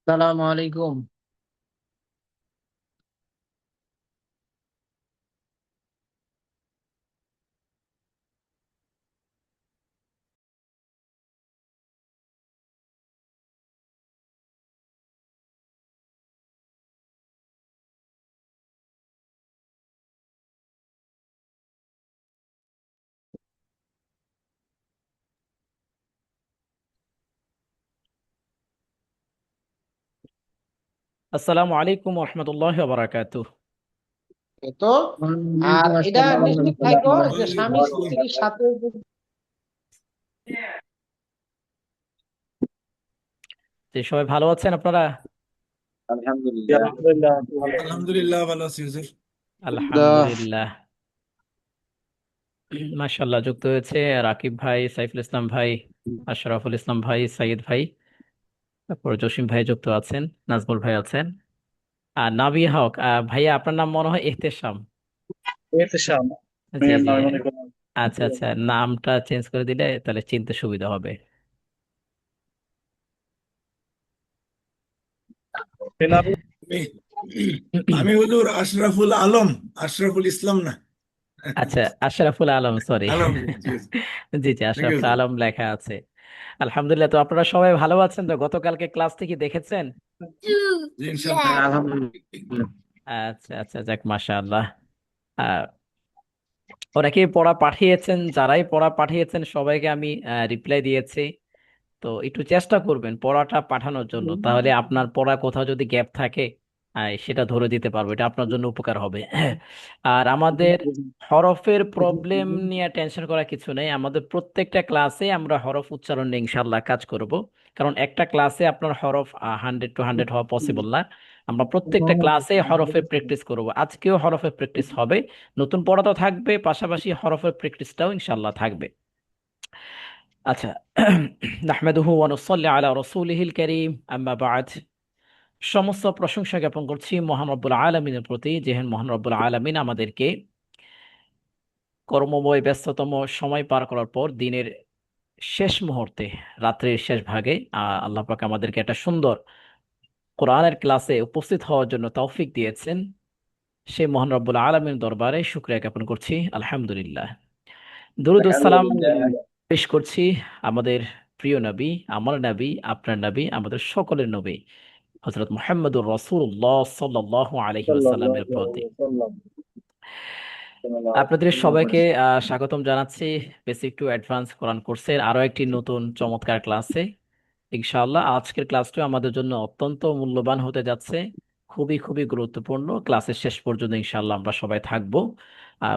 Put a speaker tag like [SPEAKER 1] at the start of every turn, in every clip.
[SPEAKER 1] সালাম আলাইকুম।
[SPEAKER 2] আসসালামু আলাইকুম রহমতুল্লাহ বারাকাতুহ।
[SPEAKER 1] এ তো আর
[SPEAKER 2] ওয়ালাইকুম
[SPEAKER 1] এটা
[SPEAKER 2] আসসালাম
[SPEAKER 1] নিশ্চিত থাকো
[SPEAKER 2] রহমতুল্লাহ।
[SPEAKER 1] যে স্বামী স্ত্রীর সাথে
[SPEAKER 2] যে সবাই ভালো আছেন আপনারা?
[SPEAKER 1] আলহামদুলিল্লাহ। আলহামদুলিল্লাহ, আপনি ভালো আছেন?
[SPEAKER 3] আলহামদুলিল্লাহ ভালো আছি হুজুর।
[SPEAKER 1] দাহ,
[SPEAKER 2] আলহামদুলিল্লাহ। মাশাআল্লাহ, যুক্ত হয়েছে রাকিব ভাই, সাইফুল ইসলাম ভাই, আশরাফুল ইসলাম ভাই, সাইদ ভাই, তারপর জসিম ভাই যুক্ত আছেন, নাজমুল ভাই আছেন, আর নাবিয়া হক। ভাইয়া আপনার নাম মনে হয় এহতেশাম।
[SPEAKER 1] এহতেশাম।
[SPEAKER 2] জি
[SPEAKER 1] মেয়ের
[SPEAKER 2] জি।
[SPEAKER 1] নামে মনে করেন।
[SPEAKER 2] আচ্ছা আচ্ছা, নামটা চেঞ্জ করে দিলে তাহলে চিনতে সুবিধা হবে।
[SPEAKER 1] সে নামে
[SPEAKER 3] আমি আমি হুজুর আশরাফুল আলম, আশরাফুল ইসলাম না।
[SPEAKER 2] আচ্ছা, আশরাফুল আলম, সরি।
[SPEAKER 3] আলম, জি জি।
[SPEAKER 2] জি জি,
[SPEAKER 3] ঠিক
[SPEAKER 2] আশরাফুল
[SPEAKER 3] আছে
[SPEAKER 2] আলম লেখা আছে। আলহামদুলিল্লাহ। তো আপনারা সবাই ভালো আছেন তো? গতকালকে ক্লাসটি কি দেখেছেন?
[SPEAKER 3] জি, ইনশাআল্লাহ।
[SPEAKER 1] আলহামদুলিল্লাহ।
[SPEAKER 2] আচ্ছা আচ্ছা, যাক মাশাআল্লাহ। আহ অনেকেই পড়া পাঠিয়েছেন, যারাই পড়া পাঠিয়েছেন সবাইকে আমি রিপ্লাই দিয়েছি। তো একটু চেষ্টা করবেন পড়াটা পাঠানোর জন্য, তাহলে আপনার পড়া কোথাও যদি গ্যাপ থাকে সেটা ধরে দিতে পারবো, এটা আপনার জন্য উপকার হবে। আর আমাদের হরফের প্রবলেম নিয়ে টেনশন করার কিছু নেই। আমাদের প্রত্যেকটা ক্লাসে আমরা হরফ উচ্চারণ নিয়ে ইনশাল্লাহ কাজ করব। কারণ একটা ক্লাসে আপনার হরফ 100 to 100 হওয়া পসিবল না। আমরা প্রত্যেকটা ক্লাসে হরফের প্র্যাকটিস করব, আজকেও হরফের প্র্যাকটিস হবে। নতুন পড়া তো থাকবে, পাশাপাশি হরফের প্র্যাকটিসটাও ইনশাল্লাহ থাকবে। আচ্ছা। নাহমাদুহু ওয়া নুসাল্লি আলা রাসূলিহিল কারীম, আম্মা বা'দ। সমস্ত প্রশংসা জ্ঞাপন করছি মহান রব্বুল আলামিনের প্রতি, যেহেন মহান রব্বুল আলামিন আমাদেরকে কর্মময় ব্যস্ততম সময় পার করার পর দিনের শেষ মুহূর্তে, রাত্রির শেষ ভাগে আল্লাহ পাক আমাদেরকে একটা সুন্দর কোরআনের ক্লাসে উপস্থিত হওয়ার জন্য তৌফিক দিয়েছেন। সেই মহান রব্বুল আলামিনের দরবারে শুকরিয়া জ্ঞাপন করছি, আলহামদুলিল্লাহ। দুরূদ ও সালাম
[SPEAKER 1] আলহামদুলিল্লাহ।
[SPEAKER 2] পেশ করছি আমাদের প্রিয় নবী, আমার নবী, আপনার নবী, আমাদের সকলের নবী হযরত মুহাম্মদুর রাসূলুল্লাহ সাল্লাল্লাহু আলাইহি ওয়াসাল্লামের
[SPEAKER 1] সাল্লাল্লাহু
[SPEAKER 2] প্রতি।
[SPEAKER 1] আলাইহি ওয়াসাল্লাম।
[SPEAKER 2] আপনাদের সবাইকে স্বাগতম জানাচ্ছি বেসিক টু অ্যাডভান্স কোরআন কোর্সের আরো একটি নতুন চমৎকার ক্লাসে। ইনশাআল্লাহ আজকের ক্লাসটিও আমাদের জন্য অত্যন্ত মূল্যবান হতে যাচ্ছে, খুবই খুবই গুরুত্বপূর্ণ। ক্লাসের শেষ পর্যন্ত ইনশাআল্লাহ আমরা সবাই থাকবো,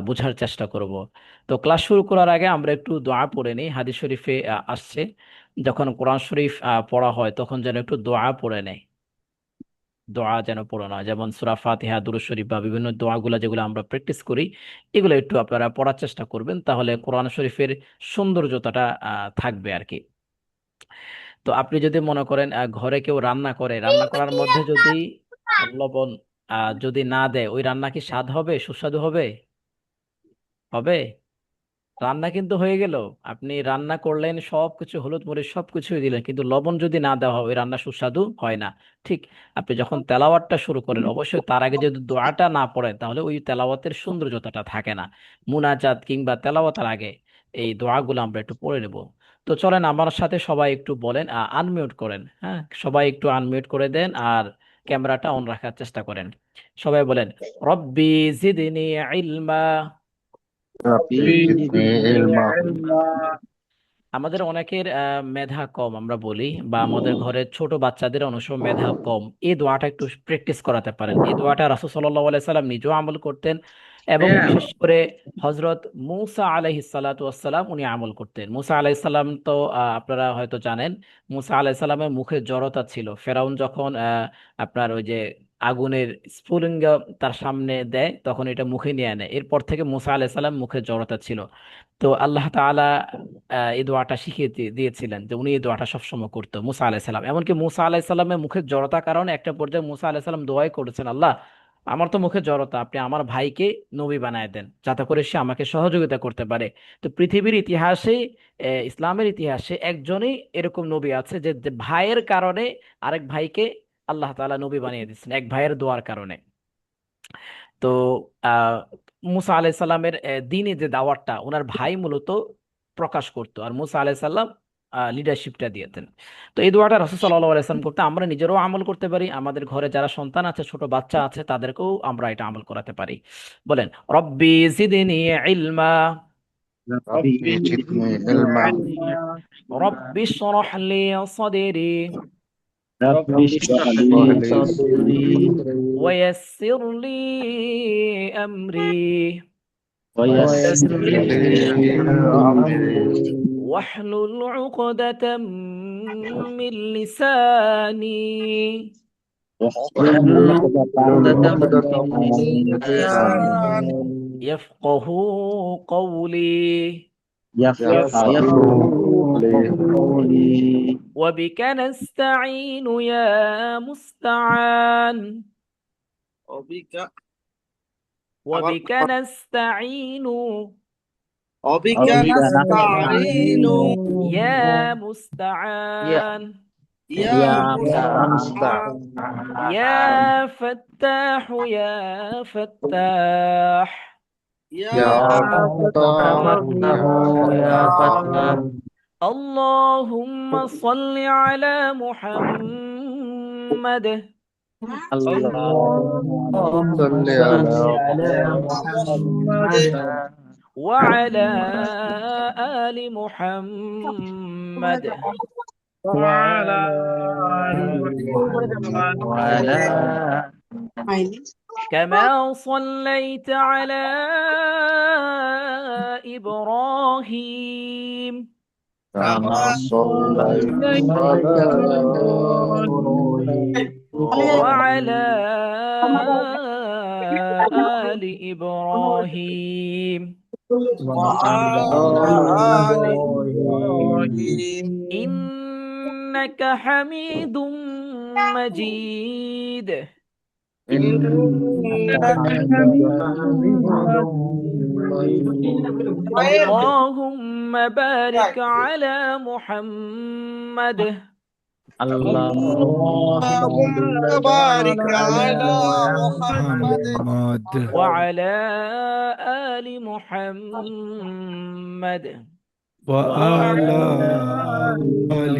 [SPEAKER 2] বোঝার চেষ্টা করব। তো ক্লাস শুরু করার আগে আমরা একটু দোয়া পড়ে নিই। হাদিস শরীফে আসছে, যখন কোরআন শরীফ পড়া হয় তখন যেন একটু দোয়া পড়ে নেয়। দোয়া যেন পড়ো না, যেমন সূরা ফাতিহা, দুরূদ শরীফ বা বিভিন্ন দোয়াগুলো যেগুলো আমরা প্র্যাকটিস করি, এগুলো একটু আপনারা পড়ার চেষ্টা করবেন, তাহলে কোরআন শরীফের সৌন্দর্যতাটা থাকবে আর কি। তো আপনি যদি মনে করেন ঘরে কেউ রান্না করে, রান্না করার মধ্যে যদি লবণ যদি না দেয়, ওই রান্না কি স্বাদ হবে, সুস্বাদু হবে? হবে? রান্না কিন্তু হয়ে গেল, আপনি রান্না করলেন, সবকিছু হলুদ মরিচ সবকিছু দিলেন, কিন্তু লবণ যদি না দেওয়া হয় ওই রান্না সুস্বাদু হয় না। ঠিক আপনি যখন তেলাওয়াতটা শুরু করেন, অবশ্যই তার আগে যদি দোয়াটা না পড়েন তাহলে ওই তেলাওয়াতের সৌন্দর্যতাটা থাকে না। মুনাজাত কিংবা তেলাওয়াতের আগে এই দোয়াগুলো আমরা একটু পড়ে নেব। তো চলেন আমার সাথে সবাই একটু বলেন, আনমিউট করেন, হ্যাঁ সবাই একটু আনমিউট করে দেন, আর ক্যামেরাটা অন রাখার চেষ্টা করেন। সবাই বলেন, রব্বি জিদনি ইলমা।
[SPEAKER 1] ربي زدني علما।
[SPEAKER 2] আমাদের অনেকের মেধা কম আমরা বলি, বা আমাদের ঘরের ছোট বাচ্চাদের অনেক সময় মেধা কম। এই দোয়াটা একটু প্র্যাকটিস করাতে পারেন। এই দোয়াটা রাসূল সাল্লাল্লাহু আলাইহি সাল্লাম নিজেও আমল করতেন, এবং
[SPEAKER 1] হ্যাঁ।
[SPEAKER 2] বিশেষ করে হযরত মুসা আলাইহিস সালাতু ওয়াস সালাম উনি আমল করতেন। মুসা আলাইহিস সালাম তো আপনারা হয়তো জানেন, মুসা আলাইহিস সালামের মুখে জড়তা ছিল। ফেরাউন যখন আপনার ওই যে আগুনের স্ফুলিঙ্গ তার সামনে দেয়, তখন এটা মুখে নিয়ে নেয়। এরপর থেকে মুসা আলাইহিস সালাম মুখে জড়তা ছিল। তো আল্লাহ তাআলা এই দোয়াটা শিখিয়ে দিয়েছিলেন, যে উনি এই দোয়াটা সবসময় করতো, মুসা আলাইহিস সালাম। এমনকি মুসা আলাইহিস সালামের মুখের জড়তার কারণে একটা পর্যায়ে মুসা আলাইহিস সালাম দোয়াই করেছেন, আল্লাহ আমার তো মুখে জড়তা, আপনি আমার ভাইকে নবী বানায় দেন যাতে করে সে আমাকে সহযোগিতা করতে পারে। তো পৃথিবীর ইতিহাসে, ইসলামের ইতিহাসে একজনই এরকম নবী আছে যে যে ভাইয়ের কারণে আরেক ভাইকে আল্লাহ তাআলা নবী বানিয়ে দিচ্ছেন এক ভাইয়ের দোয়ার কারণে। তো আহ মুসা আলাইহিস সালামের দ্বীনে যে দাওয়াতটা ওনার ভাই মূলত প্রকাশ করতো, আর মুসা আলাইহিস সালাম লিডারশিপটা দিয়েছেন। তো এই দোয়াটা রাসূল সাল্লাল্লাহু আলাইহি ওয়াসাল্লাম করতে আমরা নিজেরাও আমল করতে পারি, আমাদের ঘরে যারা সন্তান আছে, ছোট বাচ্চা আছে, তাদেরকেও আমরা এটা আমল করাতে পারি। বলেন, রব্বি জিদনি ইলমা,
[SPEAKER 1] ربي زدني علما
[SPEAKER 2] রব্বি ইশরাহ লি সাদরি,
[SPEAKER 1] ربي اشرح لي صدري
[SPEAKER 2] ওয়াইয়াসসির লি আমরি,
[SPEAKER 1] ويسر لي أمري
[SPEAKER 2] واحلل عقدة من لساني
[SPEAKER 1] واحلل عقدة من لساني
[SPEAKER 2] يفقه قولي،
[SPEAKER 1] يفقهوا قولي
[SPEAKER 2] وبك نستعين يا مستعان،
[SPEAKER 4] وبك
[SPEAKER 2] وبك نستعين
[SPEAKER 4] وبك نستعين
[SPEAKER 2] يا مستعان،
[SPEAKER 4] يا
[SPEAKER 1] مستعان
[SPEAKER 2] يا فتاح يا فتاح،
[SPEAKER 4] يا
[SPEAKER 1] فتاح يا فتاح
[SPEAKER 2] اللهم صل على محمد
[SPEAKER 1] اللهم صل على محمد
[SPEAKER 2] وعلى آل محمد
[SPEAKER 1] وعلى وعلى
[SPEAKER 2] كما صليت على إبراهيم
[SPEAKER 1] كما صليت على
[SPEAKER 2] وعلى آل إبراهيم
[SPEAKER 4] وعلى آل إبراهيم
[SPEAKER 2] إنك حميد مجيد
[SPEAKER 4] إنك
[SPEAKER 2] اللهم بارك على محمد
[SPEAKER 4] اللهم بارك على محمد
[SPEAKER 2] وعلى آل محمد
[SPEAKER 3] وعلى آل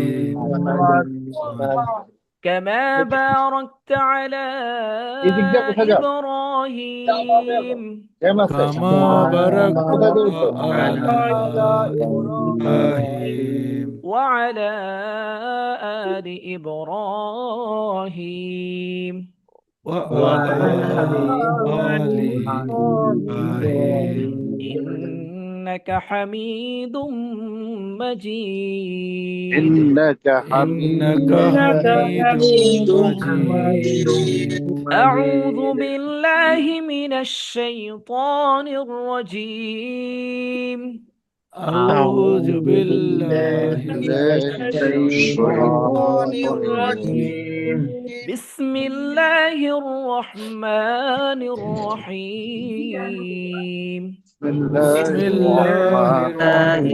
[SPEAKER 2] كما باركت على إبراهيم
[SPEAKER 3] كما باركت على إبراهيم
[SPEAKER 2] وعلى آل إبراهيم
[SPEAKER 3] وعلى آل إبراهيم
[SPEAKER 2] إنك حميد مجيد
[SPEAKER 1] إنك
[SPEAKER 3] إنك حميد مجيد
[SPEAKER 2] أعوذ بالله من الشيطان الرجيم
[SPEAKER 3] أعوذ بالله
[SPEAKER 1] من الشيطان
[SPEAKER 4] الرجيم
[SPEAKER 2] بسم الله الرحمن الرحيم
[SPEAKER 3] بسم الله الرحمن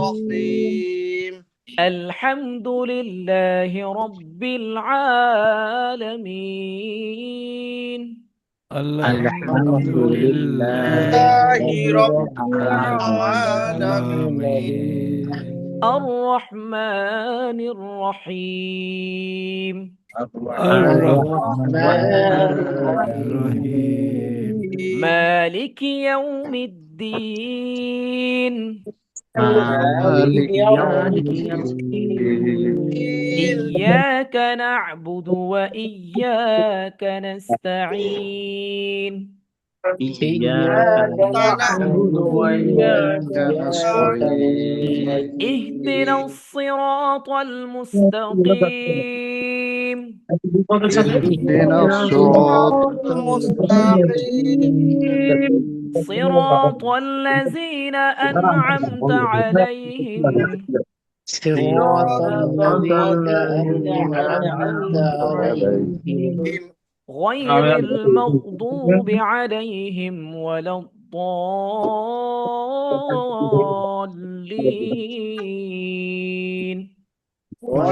[SPEAKER 4] الرحيم
[SPEAKER 2] الحمد لله رب العالمين
[SPEAKER 3] الحمد لله
[SPEAKER 4] رب العالمين
[SPEAKER 2] الرحمن الرحيم
[SPEAKER 3] الرحمن الرحيم
[SPEAKER 2] مالك يوم الدين
[SPEAKER 1] مالك يوم الدين
[SPEAKER 2] إياك نعبد وإياك نستعين
[SPEAKER 1] إياك نعبد وإياك نستعين
[SPEAKER 2] اهدنا الصراط المستقيم
[SPEAKER 1] اهدنا الصراط
[SPEAKER 4] المستقيم
[SPEAKER 2] صراط الذين أنعمت عليهم
[SPEAKER 1] صراط الذين أنعمت عليهم
[SPEAKER 2] غير المغضوب عليهم ولا الضالين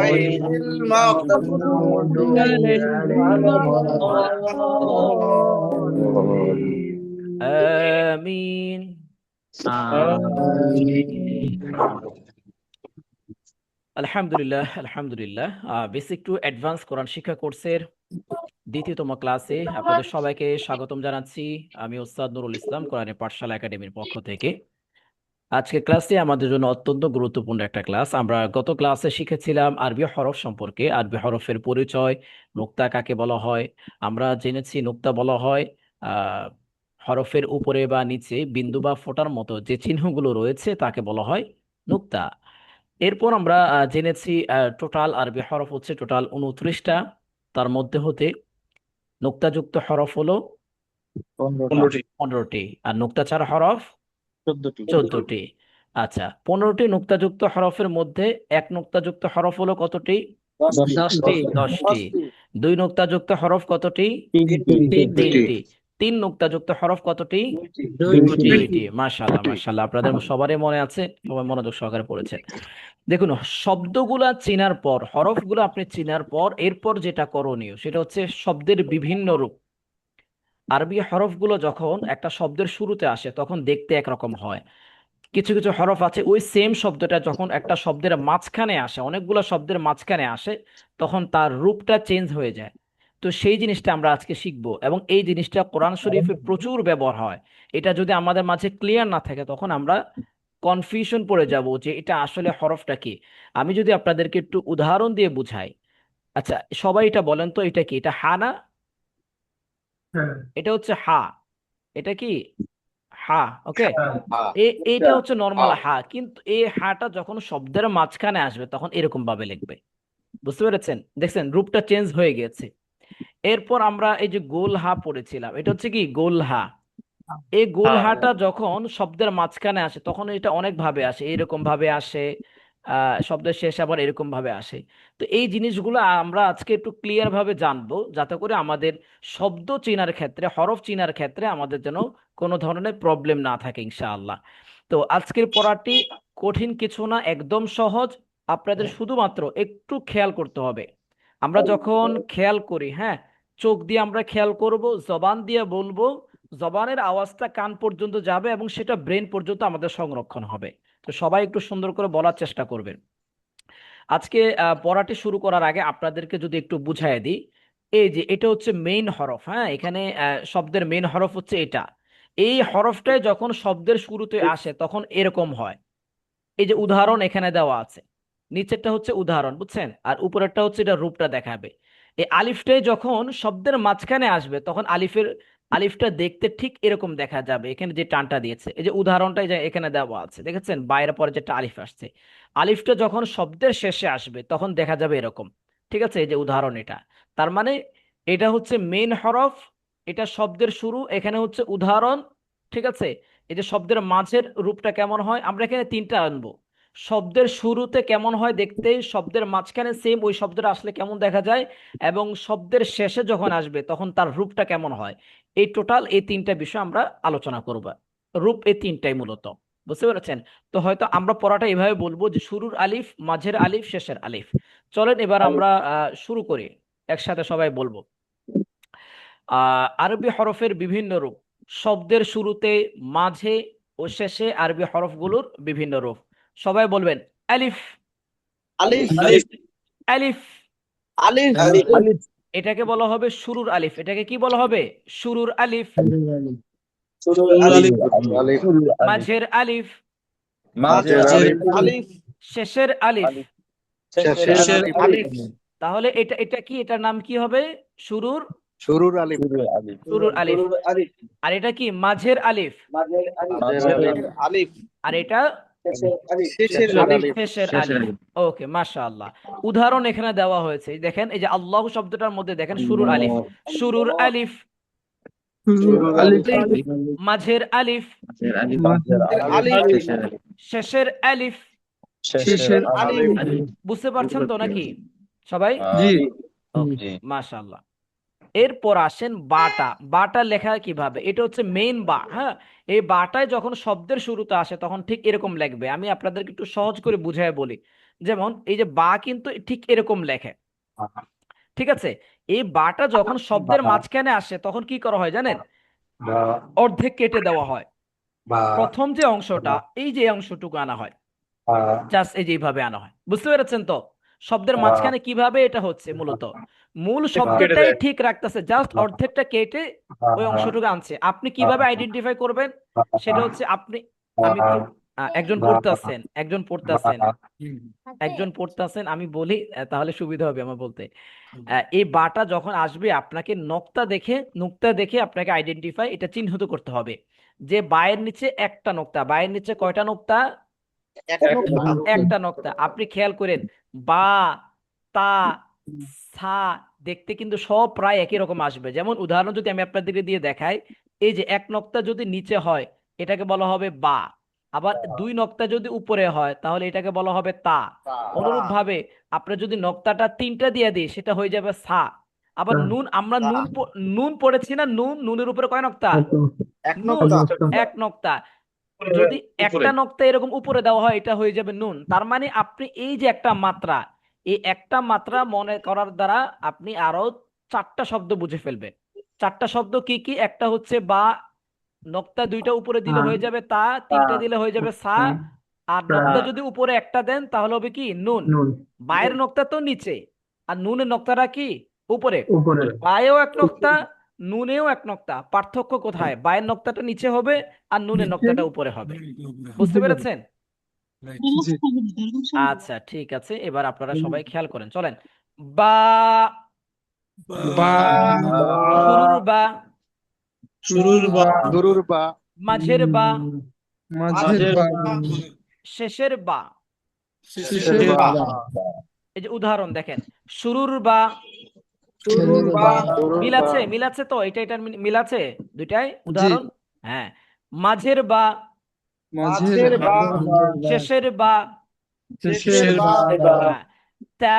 [SPEAKER 4] غير المغضوب
[SPEAKER 2] আমিন। আলহামদুলিল্লাহ আলহামদুলিল্লাহ। বেসিক টু অ্যাডভান্স কোরআন শিক্ষা কোর্সের দ্বিতীয়তম ক্লাসে আপনাদের সবাইকে স্বাগতম জানাচ্ছি। আমি ওস্তাদ নুরুল ইসলাম, কোরআনের পাঠশালা একাডেমির পক্ষ থেকে। আজকের ক্লাসটি আমাদের জন্য অত্যন্ত গুরুত্বপূর্ণ একটা ক্লাস। আমরা গত ক্লাসে শিখেছিলাম আরবি হরফ সম্পর্কে, আরবি হরফের পরিচয়, নুক্তা কাকে বলা হয়। আমরা জেনেছি নুক্তা বলা হয় হরফের উপরে বা নিচে বিন্দু বা ফোঁটার মতো যে চিহ্নগুলো রয়েছে তাকে বলা হয় নুক্তা। এরপর আমরা জেনেছি টোটাল আরবি হরফ হচ্ছে টোটাল 29টা। তার মধ্যে হতে নুক্তাযুক্ত হরফ হলো 15টি আর নুক্তা ছাড়া হরফ 14টি। আচ্ছা, 15টি নুক্তাযুক্ত হরফের মধ্যে এক নুক্তাযুক্ত হরফ হলো কতটি? 10টি। দুই নুক্তাযুক্ত হরফ কতটি? 3টি। তিন নুক্তাযুক্ত হরফ কতটি? 2টি। মাশাআল্লাহ মাশাআল্লাহ, আপনাদের সবারই মনে আছে, সবাই মনোযোগ সহকারে পড়েছেন। দেখুন, শব্দগুলা চেনার পর, হরফগুলো আপনি চেনার পর এরপর যেটা করণীয় সেটা হচ্ছে শব্দের বিভিন্ন রূপ। আরবি হরফগুলো যখন একটা শব্দের শুরুতে আসে তখন দেখতে একরকম হয়। কিছু কিছু হরফ আছে ওই সেম শব্দটা যখন একটা শব্দের মাঝখানে আসে, অনেকগুলো শব্দের মাঝখানে আসে, তখন তার রূপটা চেঞ্জ হয়ে যায়। তো সেই জিনিসটা আমরা আজকে শিখবো এবং এই জিনিসটা কোরআন শরীফে প্রচুর ব্যবহার হয়। এটা যদি আমাদের মাঝে ক্লিয়ার না থাকে তখন আমরা কনফিউশন পড়ে যাব যে এটা আসলে হরফটা কি। আমি যদি আপনাদেরকে একটু উদাহরণ দিয়ে বুঝাই। আচ্ছা, সবাই এটা বলেন তো, এটা কি? এটা হা না? এটা হচ্ছে হা। এটা কি? হা। ওকে, এইটা হচ্ছে নর্মাল হা, কিন্তু এই হাটা যখন শব্দের মাঝখানে আসবে তখন এরকম ভাবে লিখবে। বুঝতে পেরেছেন? দেখছেন রূপটা চেঞ্জ হয়ে গেছে। এরপর আমরা এই যে গোল হা পড়েছিলাম, এটা হচ্ছে কি? গোল হা। এই গোল হাটা যখন শব্দের মাঝখানে আসে তখন এটা অনেক ভাবে আসে, এরকম ভাবে আসে, শব্দের শেষে আবার এরকম ভাবে আসে। তো এই জিনিসগুলো আমরা আজকে একটু ক্লিয়ার ভাবে জানবো, যাতে করে আমাদের শব্দ চেনার ক্ষেত্রে, হরফ চেনার ক্ষেত্রে আমাদের যেন কোনো ধরনের প্রবলেম না থাকে ইনশাআল্লাহ। তো আজকের পড়াটি কঠিন কিছু না, একদম সহজ। আপনাদের শুধুমাত্র একটু খেয়াল করতে হবে। আমরা যখন খেয়াল করি, হ্যাঁ, চোখ দিয়ে আমরা খেয়াল করব, জবান দিয়ে বলবো, জবানের আওয়াজটা কান পর্যন্ত যাবে এবং সেটা ব্রেন পর্যন্ত আমাদের সংরক্ষণ হবে। তো সবাই একটু সুন্দর করে বলার চেষ্টা করবেন। আজকে পড়াটি শুরু করার আগে আপনাদেরকে যদি একটু বুঝাই দিই, এই যে এটা হচ্ছে মেইন হরফ। হ্যাঁ, এখানে শব্দের মেইন হরফ হচ্ছে এটা। এই হরফটাই যখন শব্দের শুরুতে আসে তখন এরকম হয়। এই যে উদাহরণ এখানে দেওয়া আছে, নিচেরটা হচ্ছে উদাহরণ, বুঝছেন, আর উপরেরটা হচ্ছে এটা রূপটা দেখাবে। এই আলিফটাই যখন শব্দের মাঝখানে আসবে তখন আলিফটা দেখতে ঠিক এরকম দেখা যাবে। এখানে যে টানটা দিয়েছে, এই যে উদাহরণটাই যে এখানে দেওয়া আছে, দেখেছেন বাইরে পরে যেটা আলিফ আসছে, আলিফটা যখন শব্দের শেষে আসবে তখন দেখা যাবে এরকম। ঠিক আছে, এই যে উদাহরণ এটা। তার মানে এটা হচ্ছে মেইন হরফ, এটা শব্দের শুরু, এখানে হচ্ছে উদাহরণ। ঠিক আছে, এই যে শব্দের মাঝের রূপটা কেমন হয়, আমরা এখানে তিনটা আনবো। শব্দের শুরুতে কেমন হয় দেখতে, শব্দের মাঝখানে সেম ওই শব্দটা আসলে কেমন দেখা যায়, এবং শব্দের শেষে যখন আসবে তখন তার রূপটা কেমন হয়। এই টোটাল এই তিনটা বিষয় আমরা আলোচনা করব। রূপ এই তিনটাই মূলত, বুঝতে পেরেছেন? তো হয়তো আমরা পড়াটা এভাবে বলবো যে শুরুর আলিফ, মাঝের আলিফ, শেষের আলিফ। চলেন এবার আমরা শুরু করি, একসাথে সবাই বলবো। আরবি হরফের বিভিন্ন রূপ। শব্দের শুরুতে, মাঝে ও শেষে আরবি হরফগুলোর বিভিন্ন রূপ। সবাই বলবেন আলিফ।
[SPEAKER 4] আলিফ
[SPEAKER 2] আলিফ।
[SPEAKER 4] আলিফ
[SPEAKER 2] এটাকে বলা হবে শুরুর আলিফ। এটাকে কি বলা হবে? শুরুর আলিফ। মাঝের আলিফ।
[SPEAKER 4] আলিফ
[SPEAKER 2] শেষের আলিফ।
[SPEAKER 4] আলিফ
[SPEAKER 2] তাহলে এটা এটা কি, এটার নাম কি হবে? শুরুর
[SPEAKER 4] শুরুর আলিফ
[SPEAKER 2] শুরুর আলিফ। আর এটা কি? মাঝের আলিফ।
[SPEAKER 4] আলিফ
[SPEAKER 2] আর এটা
[SPEAKER 4] শেষের আলিফ
[SPEAKER 2] শেষের আলিফ। ওকে, মাশাআল্লাহ। উদাহরণ এখানে দেওয়া হয়েছে, দেখেন এই যে আল্লাহ শব্দটার মধ্যে দেখেন শুরুর আলিফ, শুরুর আলিফ, মাঝের আলিফ,
[SPEAKER 4] আলিফ
[SPEAKER 2] শেষের আলিফ। বুঝতে পারছেন তো নাকি সবাই? ওকে, মাশাআল্লাহ। এরপর আসেন বাটা। বাটা লেখা কিভাবে? এটা হচ্ছে মেইন বা, হ্যাঁ। এই বাটায় যখন শব্দের শুরুতে আসে তখন ঠিক এরকম লিখবে। আমি আপনাদেরকে একটু সহজ করে বুঝায় বলি। যেমন এই যে বা কিন্তু ঠিক এরকম লেখে, ঠিক আছে? এই বাটা যখন শব্দের মাঝখানে আসে তখন কি করা হয় জানেন? অর্ধেক কেটে দেওয়া হয়। প্রথম যে অংশটা, এই যে অংশটুকু আনা হয়, জাস্ট এই যে এইভাবে আনা হয়। বুঝতে পেরেছেন তো? শব্দের মাঝখানে কিভাবে এটা হচ্ছে? মূলত মূল শব্দটাই ঠিক রাখতেছে, জাস্ট অর্ধেকটা কেটে ওই অংশটুকু আনছে। আপনি কিভাবে আইডেন্টিফাই করবেন? সেটা হচ্ছে আপনি, আমি একটু একজন পড়তেছেন,
[SPEAKER 3] হুম,
[SPEAKER 2] একজন পড়তেছেন, আমি বলি তাহলে সুবিধা হবে আমার বলতে। এই বাটা যখন আসবে আপনাকে নুক্তা দেখে আপনাকে আইডেন্টিফাই, এটা চিহ্নিত করতে হবে যে বায়ের নিচে একটা নোক্তা। বায়ের নিচে কয়টা নোক্তা?
[SPEAKER 4] এক নোক্তা।
[SPEAKER 2] একটা নোক্তা। আপনি খেয়াল করেন, বা, তা, সা দেখতে কিন্তু সব প্রায় একই রকম আসবে। যেমন উদাহরণ যদি আমি আপনাদেরকে দিয়ে দেখাই, এই যে এক নোক্তা যদি নিচে হয় এটাকে বলা হবে বা, আবার দুই নোক্তা যদি উপরে হয় তাহলে এটাকে বলা হবে তা। অনুরূপ ভাবে আপনি যদি নোক্তাটা তিনটা দিয়ে দিই সেটা হয়ে যাবে সা। আবার নুন, আমরা নুন পড়েছি না? নুনের উপরে কয় নোক্তা?
[SPEAKER 4] এক
[SPEAKER 2] নুন,
[SPEAKER 4] নোক্তা।
[SPEAKER 2] এক নোক্তা। যদি একটা নোক্তা এরকম উপরে দেওয়া হয় এটা হয়ে যাবে নুন। তার মানে আপনি এই যে একটা মাত্রা, এই একটা মাত্রা মনে করার দ্বারা আপনি আরো চারটা শব্দ বুঝে ফেলবেন। চারটা শব্দ কি কি? একটা হচ্ছে বা, নোক্তা দুইটা উপরে দিলে হয়ে যাবে তা, তিনটা দিলে হয়ে যাবে সা, আর নোক্তা যদি উপরে একটা দেন তাহলে হবে কি? নুন। বায়ের নোক্তা তো নিচে, আর নুনের নোক্তাটা কি? উপরে। বায়েও এক নোক্তা, নুনেও এক নোক্তা। পার্থক্য কোথায়? বায়ের নোক্তাটা নিচে হবে আর নুনের নোক্তাটা উপরে হবে। বুঝতে পেরেছেন? আচ্ছা ঠিক আছে, এবার আপনারা সবাই খেয়াল করেন, চলেন। বা,
[SPEAKER 3] বা,
[SPEAKER 2] শুরুর বা,
[SPEAKER 3] শুরুর বা,
[SPEAKER 4] শুরুর বা,
[SPEAKER 2] মাঝের বা,
[SPEAKER 1] মাঝের
[SPEAKER 2] শেষের বা।
[SPEAKER 3] শেষের
[SPEAKER 4] বা,
[SPEAKER 3] বা,
[SPEAKER 2] এই যে উদাহরণ দেখেন, শুরুর বা,
[SPEAKER 3] শুরুর বা,
[SPEAKER 2] মিল আছে? মিল আছে তো? এটার মিল আছে দুইটাই উদাহরণ। হ্যাঁ। মাঝের বা,
[SPEAKER 4] মাঝের বা,
[SPEAKER 2] শেষের বা,
[SPEAKER 3] শেষের বা,
[SPEAKER 2] হ্যাঁ। তা,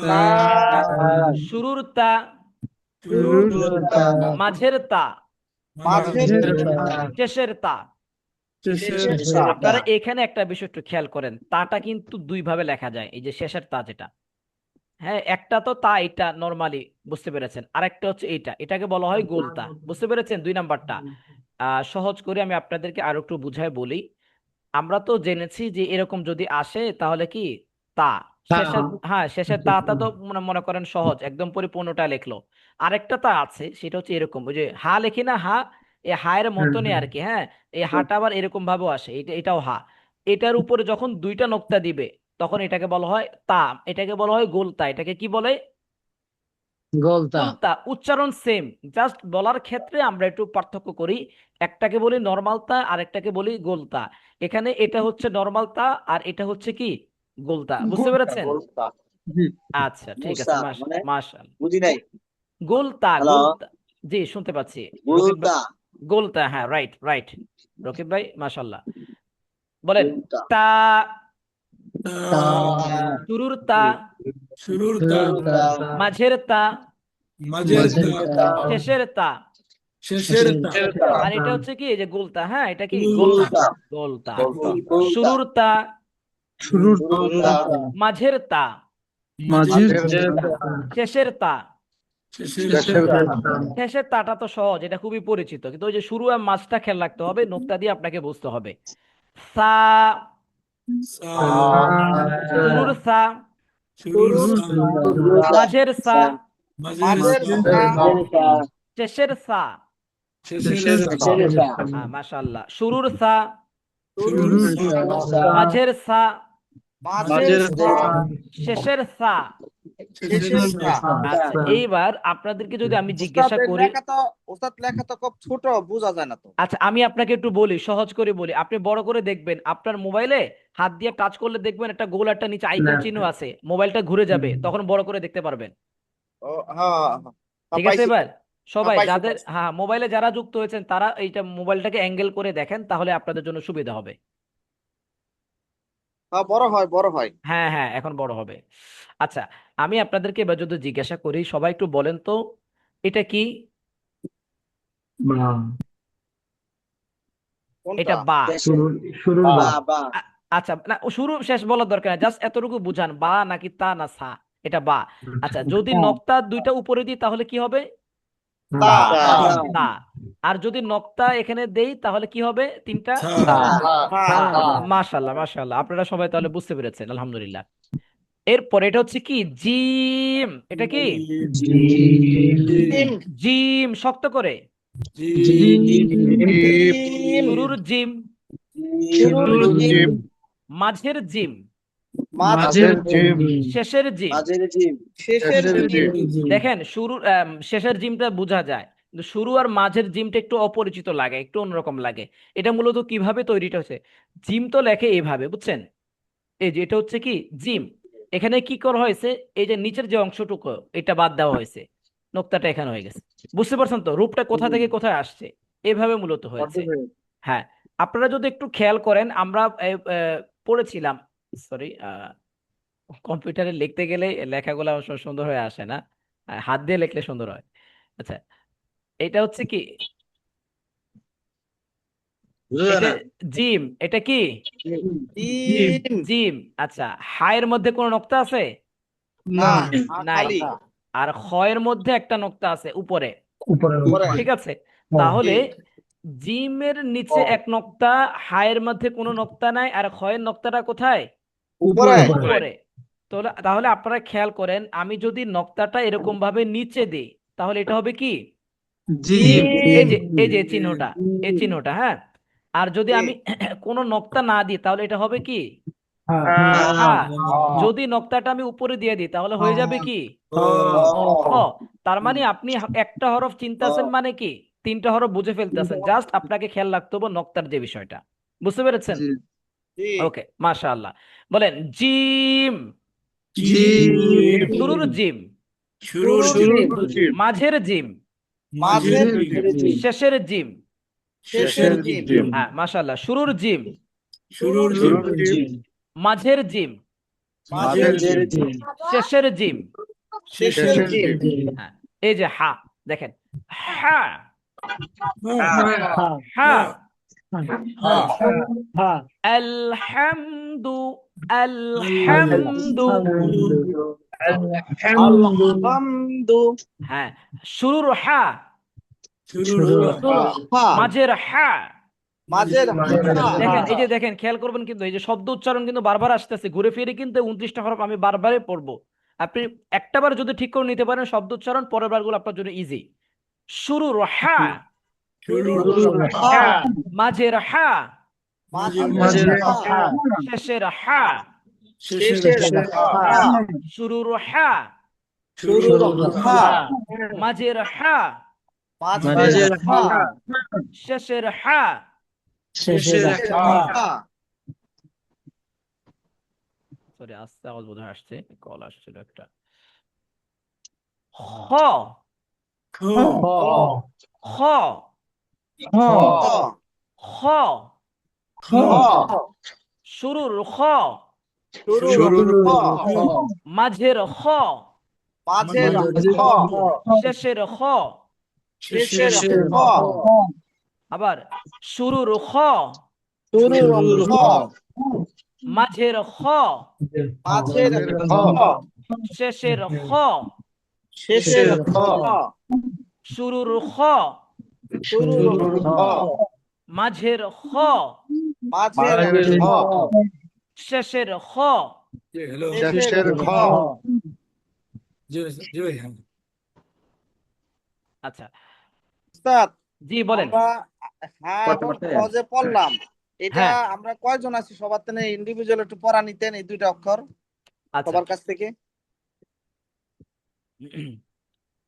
[SPEAKER 3] তা,
[SPEAKER 2] শুরুর তা,
[SPEAKER 3] শুরুর তা,
[SPEAKER 2] মাঝের তা,
[SPEAKER 4] মাঝের
[SPEAKER 2] শেষের তা।
[SPEAKER 3] শেষের
[SPEAKER 4] তা।
[SPEAKER 2] আপনারা এখানে একটা বিষয় একটু খেয়াল করেন, তাটা কিন্তু দুই ভাবে লেখা যায়। এই যে শেষের তা যেটা, হ্যাঁ, একটা তো তা, এটা নরমালি বুঝতে পেরেছেন। আরেকটা হচ্ছে এইটা, এটাকে বলা হয় গোলতা। বুঝতে পেরেছেন? দুই নাম্বারটা সহজ করে আমি আপনাদেরকে আরো একটু বুঝায় বলি। আমরা তো জেনেছি যে এরকম যদি আসে তাহলে কি? তা, শেষের, হ্যাঁ শেষের তা তো মনে মনে করেন সহজ, একদম পরিপূর্ণটা লিখলো। আরেকটা তা আছে, সেটা হচ্ছে এরকম, ওই যে হা লিখি না, হা, এই হায়ের মতনই আর কি, হ্যাঁ। এই হাটা আবার এরকম ভাবেও আসে, এটাও হা। এটার উপরে যখন দুইটা নোক্তা দিবে তখন এটাকে বলা হয় তা, এটাকে বলা হয় গোলতা। এটাকে কি বলে? গোলতা। উচ্চারণ সেম, জাস্ট বলার ক্ষেত্রে আমরা একটু পার্থক্য করি। একটাকে বলি নর্মাল তা, আর একটাকে বলি গোলতা। এখানে এটা হচ্ছে নর্মাল তা আর এটা হচ্ছে কি? গোলতা। বুঝতে পেরেছেন?
[SPEAKER 4] গোলতা।
[SPEAKER 2] আচ্ছা ঠিক আছে,
[SPEAKER 1] মানে
[SPEAKER 2] মাশাআল্লাহ।
[SPEAKER 1] বুঝি নাই।
[SPEAKER 2] গোলতা,
[SPEAKER 1] হ্যালো,
[SPEAKER 2] গোলতা। জি শুনতে পাচ্ছি। রকিব ভাই,
[SPEAKER 1] গুলতা,
[SPEAKER 2] গোলতা, হ্যাঁ রাইট রাইট। রকিব ভাই মাশাআল্লাহ। বলেন।
[SPEAKER 1] গুলতা,
[SPEAKER 2] তা,
[SPEAKER 3] তা,
[SPEAKER 2] শুরুর তা,
[SPEAKER 3] শুরুর তা,
[SPEAKER 2] মাঝের তা,
[SPEAKER 3] মাঝের তা,
[SPEAKER 2] শেষের তা।
[SPEAKER 3] শেষের তা,
[SPEAKER 2] আর এটা হচ্ছে কি? এই যে গোলতা, হ্যাঁ এটা কি?
[SPEAKER 3] গুলতা,
[SPEAKER 2] গোলতা।
[SPEAKER 1] গুলতা,
[SPEAKER 2] শুরুর তা,
[SPEAKER 1] গুলতা,
[SPEAKER 2] মাঝের তা,
[SPEAKER 3] মাঝের
[SPEAKER 2] শেষের তা।
[SPEAKER 3] শেষের
[SPEAKER 2] শেষের তাটা তো সহজ, এটা খুবই পরিচিত, কিন্তু ওই যে শুরু আর মাঝটা খেয়াল রাখতে হবে, নোক্তা দিয়ে আপনাকে বুঝতে হবে। সা,
[SPEAKER 3] সা,
[SPEAKER 2] শুরুর সা,
[SPEAKER 3] শুরুর সা,
[SPEAKER 2] মাঝের সা,
[SPEAKER 3] মাঝের
[SPEAKER 2] শেষের সা।
[SPEAKER 3] শেষের সা,
[SPEAKER 2] মাশাআল্লাহ। শুরুর সা,
[SPEAKER 3] শুরুর সা,
[SPEAKER 2] মাঝের সা,
[SPEAKER 4] মাঝের সা,
[SPEAKER 2] শেষের সা।
[SPEAKER 3] শেষের সা।
[SPEAKER 2] আচ্ছা এইবার আপনাদেরকে যদি আমি জিজ্ঞাসা
[SPEAKER 4] ওস্তাদের
[SPEAKER 2] করি,
[SPEAKER 4] লেখা তো, ওস্তাদ লেখা তো খুব ছোট, বোঝা যায় না তো।
[SPEAKER 2] আচ্ছা আমি আপনাকে একটু বলি, সহজ করে বলি, আপনি বড় করে দেখবেন আপনার মোবাইলে, হাত দিয়ে টাচ করলে দেখবেন একটা গোল, একটা নিচে আইকন চিহ্ন আছে, মোবাইলটা ঘুরে যাবে, তখন বড় করে দেখতে পারবেন।
[SPEAKER 4] ও হ্যাঁ, হ্যাঁ, হ্যাঁ,
[SPEAKER 2] ঠিক আছে?
[SPEAKER 4] পাইছি।
[SPEAKER 2] এবার সবাই
[SPEAKER 4] পাইছি,
[SPEAKER 2] যাদের,
[SPEAKER 4] পাইছি।
[SPEAKER 2] হ্যাঁ মোবাইলে যারা যুক্ত হয়েছেন তারা এইটা মোবাইলটাকে অ্যাঙ্গেল করে দেখেন, তাহলে আপনাদের জন্য সুবিধা হবে।
[SPEAKER 4] হ্যাঁ বড় হয়, বড় হয়।
[SPEAKER 2] হ্যাঁ হ্যাঁ, এখন বড় হবে। আচ্ছা, আমি আপনাদেরকে এবার যদি জিজ্ঞাসা করি, সবাই একটু বলেন তো এটা কি? এটা
[SPEAKER 4] কোনটা?
[SPEAKER 2] বা।
[SPEAKER 1] বা বা
[SPEAKER 2] আচ্ছা, না শুরু শেষ বলার দরকার নেই, জাস্ট এতটুকু বুঝান, বা নাকি তা না সা। এটা বা। আচ্ছা, যদি নক্তা দুইটা উপরে দিই তাহলে কি হবে?
[SPEAKER 4] তা।
[SPEAKER 1] তা
[SPEAKER 2] তা। আর যদি নক্তা এখানে দেই তাহলে কি হবে? তিনটা।
[SPEAKER 3] থা
[SPEAKER 2] মাশাল্লাহ মাশাল্লাহ, আপনারা সবাই তাহলে বুঝতে পেরেছেন, আলহামদুলিল্লাহ। এরপর এটা হচ্ছে কি? জিম। এটা কি?
[SPEAKER 4] জিম।
[SPEAKER 2] জিম, শক্ত করে।
[SPEAKER 4] জিম।
[SPEAKER 2] শুরুর জিম,
[SPEAKER 4] শুরুর জিম।
[SPEAKER 2] মাঝের জিম,
[SPEAKER 4] মাঝের জিম।
[SPEAKER 2] শেষের জিম।
[SPEAKER 1] মাঝের জিম
[SPEAKER 4] শেষের জিম।
[SPEAKER 2] দেখেন শুরুর শেষের জিমটা বোঝা যায়, কিন্তু শুরু আর মাঝের জিমটা একটু অপরিচিত লাগে, একটু অন্যরকম লাগে। এটা মূলত কিভাবে তৈরিটা হয়েছে? জিম তো লেখে এইভাবে, বুঝছেন? এই যে এটা হচ্ছে কি জিম। এখানে কি করা হয়েছে? এই যে নিচের যে অংশটুকু, এটা বাদ দেওয়া হয়েছে, নোক্তাটা এখানে হয়ে গেছে। বুঝতে পারছেন তো রূপটা কোথা থেকে কোথায় আসছে? এভাবে মূলত হয়েছে। হ্যাঁ, আপনারা যদি একটু খেয়াল করেন, আমরা পড়েছিলাম, সরি, কম্পিউটারে লিখতে গেলে লেখাগুলো অবশ্য সুন্দর হয়ে আসে না, হাত দিয়ে লিখলে সুন্দর হয়। আচ্ছা, এটা হচ্ছে কি?
[SPEAKER 1] বুঝা
[SPEAKER 2] এটা
[SPEAKER 1] না
[SPEAKER 2] জিম। এটা কি?
[SPEAKER 4] জিম।
[SPEAKER 2] জিম। আচ্ছা, হায়ের মধ্যে কোনো নক্তা আছে?
[SPEAKER 4] না,
[SPEAKER 2] নাই।
[SPEAKER 4] খালি
[SPEAKER 2] আর খয়ের মধ্যে একটা নক্তা আছে উপরে,
[SPEAKER 4] উপরে।
[SPEAKER 2] ঠিক আছে? তাহলে জিমের নিচে এক নক্তা, হায়ের মধ্যে কোনো নক্তা নাই, আর খয়ের নক্তাটা কোথায়?
[SPEAKER 4] উপরে।
[SPEAKER 2] উপরে। তাহলে তাহলে আপনারা খেয়াল করেন, আমি যদি নক্তাটা এরকম ভাবে নিচে দিই তাহলে এটা হবে কি?
[SPEAKER 4] জিম।
[SPEAKER 2] এই যে চিহ্নটা, এই চিহ্নটা, হ্যাঁ। আর যদি আমি কোনো নক্তা না দিই তাহলে এটা হবে কি? হ্যাঁ। যদি নক্তাটা আমি উপরে দিয়ে দিই তাহলে হয়ে যাবে কি? খ। তার মানে আপনি একটা হরফ চিনতেছেন মানে কি তিনটা হরফ বুঝে ফেলতেছেন, জাস্ট আপনাকে খেয়াল রাখতে হবে নক্তার যে বিষয়টা। বুঝতে পেরেছেন?
[SPEAKER 4] জি।
[SPEAKER 2] ওকে, মাশাআল্লাহ। বলেন জিম। শুরুর জিম,
[SPEAKER 3] শুরুর
[SPEAKER 4] শুরুর
[SPEAKER 3] জিম,
[SPEAKER 2] মাঝের জিম,
[SPEAKER 4] মাঝের
[SPEAKER 3] জিম,
[SPEAKER 2] শেষের জিম।
[SPEAKER 4] শেষের জিম।
[SPEAKER 2] হ্যাঁ, মাশাআল্লাহ। শুরুর জিম,
[SPEAKER 3] শুরুর জিম,
[SPEAKER 2] মাঝের জিম,
[SPEAKER 4] মাঝের
[SPEAKER 1] মাঝের
[SPEAKER 4] জিম।
[SPEAKER 1] জিম
[SPEAKER 2] শেষের জিম।
[SPEAKER 4] শেষের জিম।
[SPEAKER 2] হ্যাঁ, এই যে হা, দেখেন, হা,
[SPEAKER 3] হা
[SPEAKER 2] হা,
[SPEAKER 3] হা
[SPEAKER 2] আলহামদু, আলহামদু।
[SPEAKER 4] আলহামদু।
[SPEAKER 2] হ্যাঁ, শুরুর হা,
[SPEAKER 3] শুরুর
[SPEAKER 4] হা।
[SPEAKER 2] মাঝের হা।
[SPEAKER 4] মাঝের হা।
[SPEAKER 2] দেখেন, এই যে দেখেন, খেয়াল করবেন কিন্তু এই যে শব্দ উচ্চারণ কিন্তু বারবার আসতেছে, ঘুরে ফিরে কিন্তু 29টা হরফ আমি বারবারই পড়বো। আপনি একটা বার যদি ঠিক করে নিতে পারেন শব্দ উচ্চারণ, পরের বারগুলো আপনার জন্য ইজি। শুরুর হা,
[SPEAKER 3] শুরুর
[SPEAKER 4] হা।
[SPEAKER 2] মাঝের হা,
[SPEAKER 4] মাঝের হা।
[SPEAKER 2] শেষের হা।
[SPEAKER 4] শেষের হা।
[SPEAKER 2] শুরুর হা,
[SPEAKER 4] শুরুর হা।
[SPEAKER 2] মাঝের হা,
[SPEAKER 4] মাঝের হা।
[SPEAKER 2] শেষের হা।
[SPEAKER 4] শেষের হা।
[SPEAKER 2] সরি, আস্তে আওয়াজ বোধহয় আসছে, কল আসছিল একটা। খ,
[SPEAKER 3] খ
[SPEAKER 2] খ,
[SPEAKER 4] খ।
[SPEAKER 2] খ।
[SPEAKER 3] খ
[SPEAKER 2] শুরুর খ,
[SPEAKER 4] শুরুর খ।
[SPEAKER 2] মাঝের খ,
[SPEAKER 4] মাঝের খ।
[SPEAKER 2] শেষের খ।
[SPEAKER 4] শেষের খ।
[SPEAKER 2] আবার শুরুর খ,
[SPEAKER 4] শুরুর খ।
[SPEAKER 2] মাঝের খ,
[SPEAKER 4] মাঝের খ।
[SPEAKER 2] শেষের খ।
[SPEAKER 4] শেষের খ।
[SPEAKER 2] শুরুর খ,
[SPEAKER 4] শুরুর খ।
[SPEAKER 2] মাঝের খ,
[SPEAKER 4] মাঝের খ।
[SPEAKER 2] শেষের খ।
[SPEAKER 3] হ্যালো
[SPEAKER 4] শেষের খ।
[SPEAKER 3] জি জি ভাই, হ্যাঁ
[SPEAKER 2] আচ্ছা,
[SPEAKER 4] উস্তাদ,
[SPEAKER 2] জি বলেন।
[SPEAKER 4] আমরা হ্যাঁ এবং খ যে পড়লাম, এটা
[SPEAKER 2] হ্যাঁ,
[SPEAKER 4] আমরা কয়জন আছি সবার থেকে ইন্ডিভিজুয়াল একটু পড়া নিতেন এই দুইটা অক্ষর
[SPEAKER 2] আচ্ছা।
[SPEAKER 4] সবার কাছ থেকে,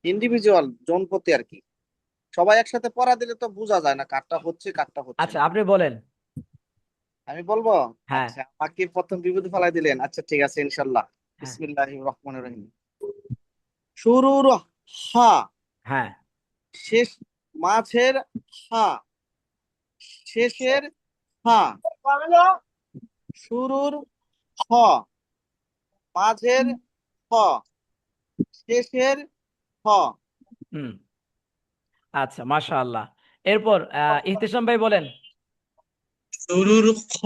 [SPEAKER 4] ইন্ডিভিজুয়াল জন প্রতি আর কি। সবাই একসাথে পড়া দিলে তো বোঝা যায় না কারটা হচ্ছে কারটা হচ্ছে
[SPEAKER 2] আচ্ছা,
[SPEAKER 4] না।
[SPEAKER 2] আপনি বলেন।
[SPEAKER 4] আমি বলবো?
[SPEAKER 2] হ্যাঁ
[SPEAKER 4] আচ্ছা, আমাকে প্রথম বিপদে ফেলাই দিলেন। আচ্ছা ঠিক আছে, ইনশাল্লাহ।
[SPEAKER 2] হ্যাঁ
[SPEAKER 4] বিসমিল্লাহির রহমানির রহিম। শুরুর হা,
[SPEAKER 2] হ্যাঁ
[SPEAKER 4] শেষ মাঝের হা, শেষের হা। শুরুর খ, মাঝের খ, শেষের খ।
[SPEAKER 2] হুম, আচ্ছা, মাশাআল্লাহ। এরপর ইহতিশাম ভাই বলেন।
[SPEAKER 1] শুরুর খ,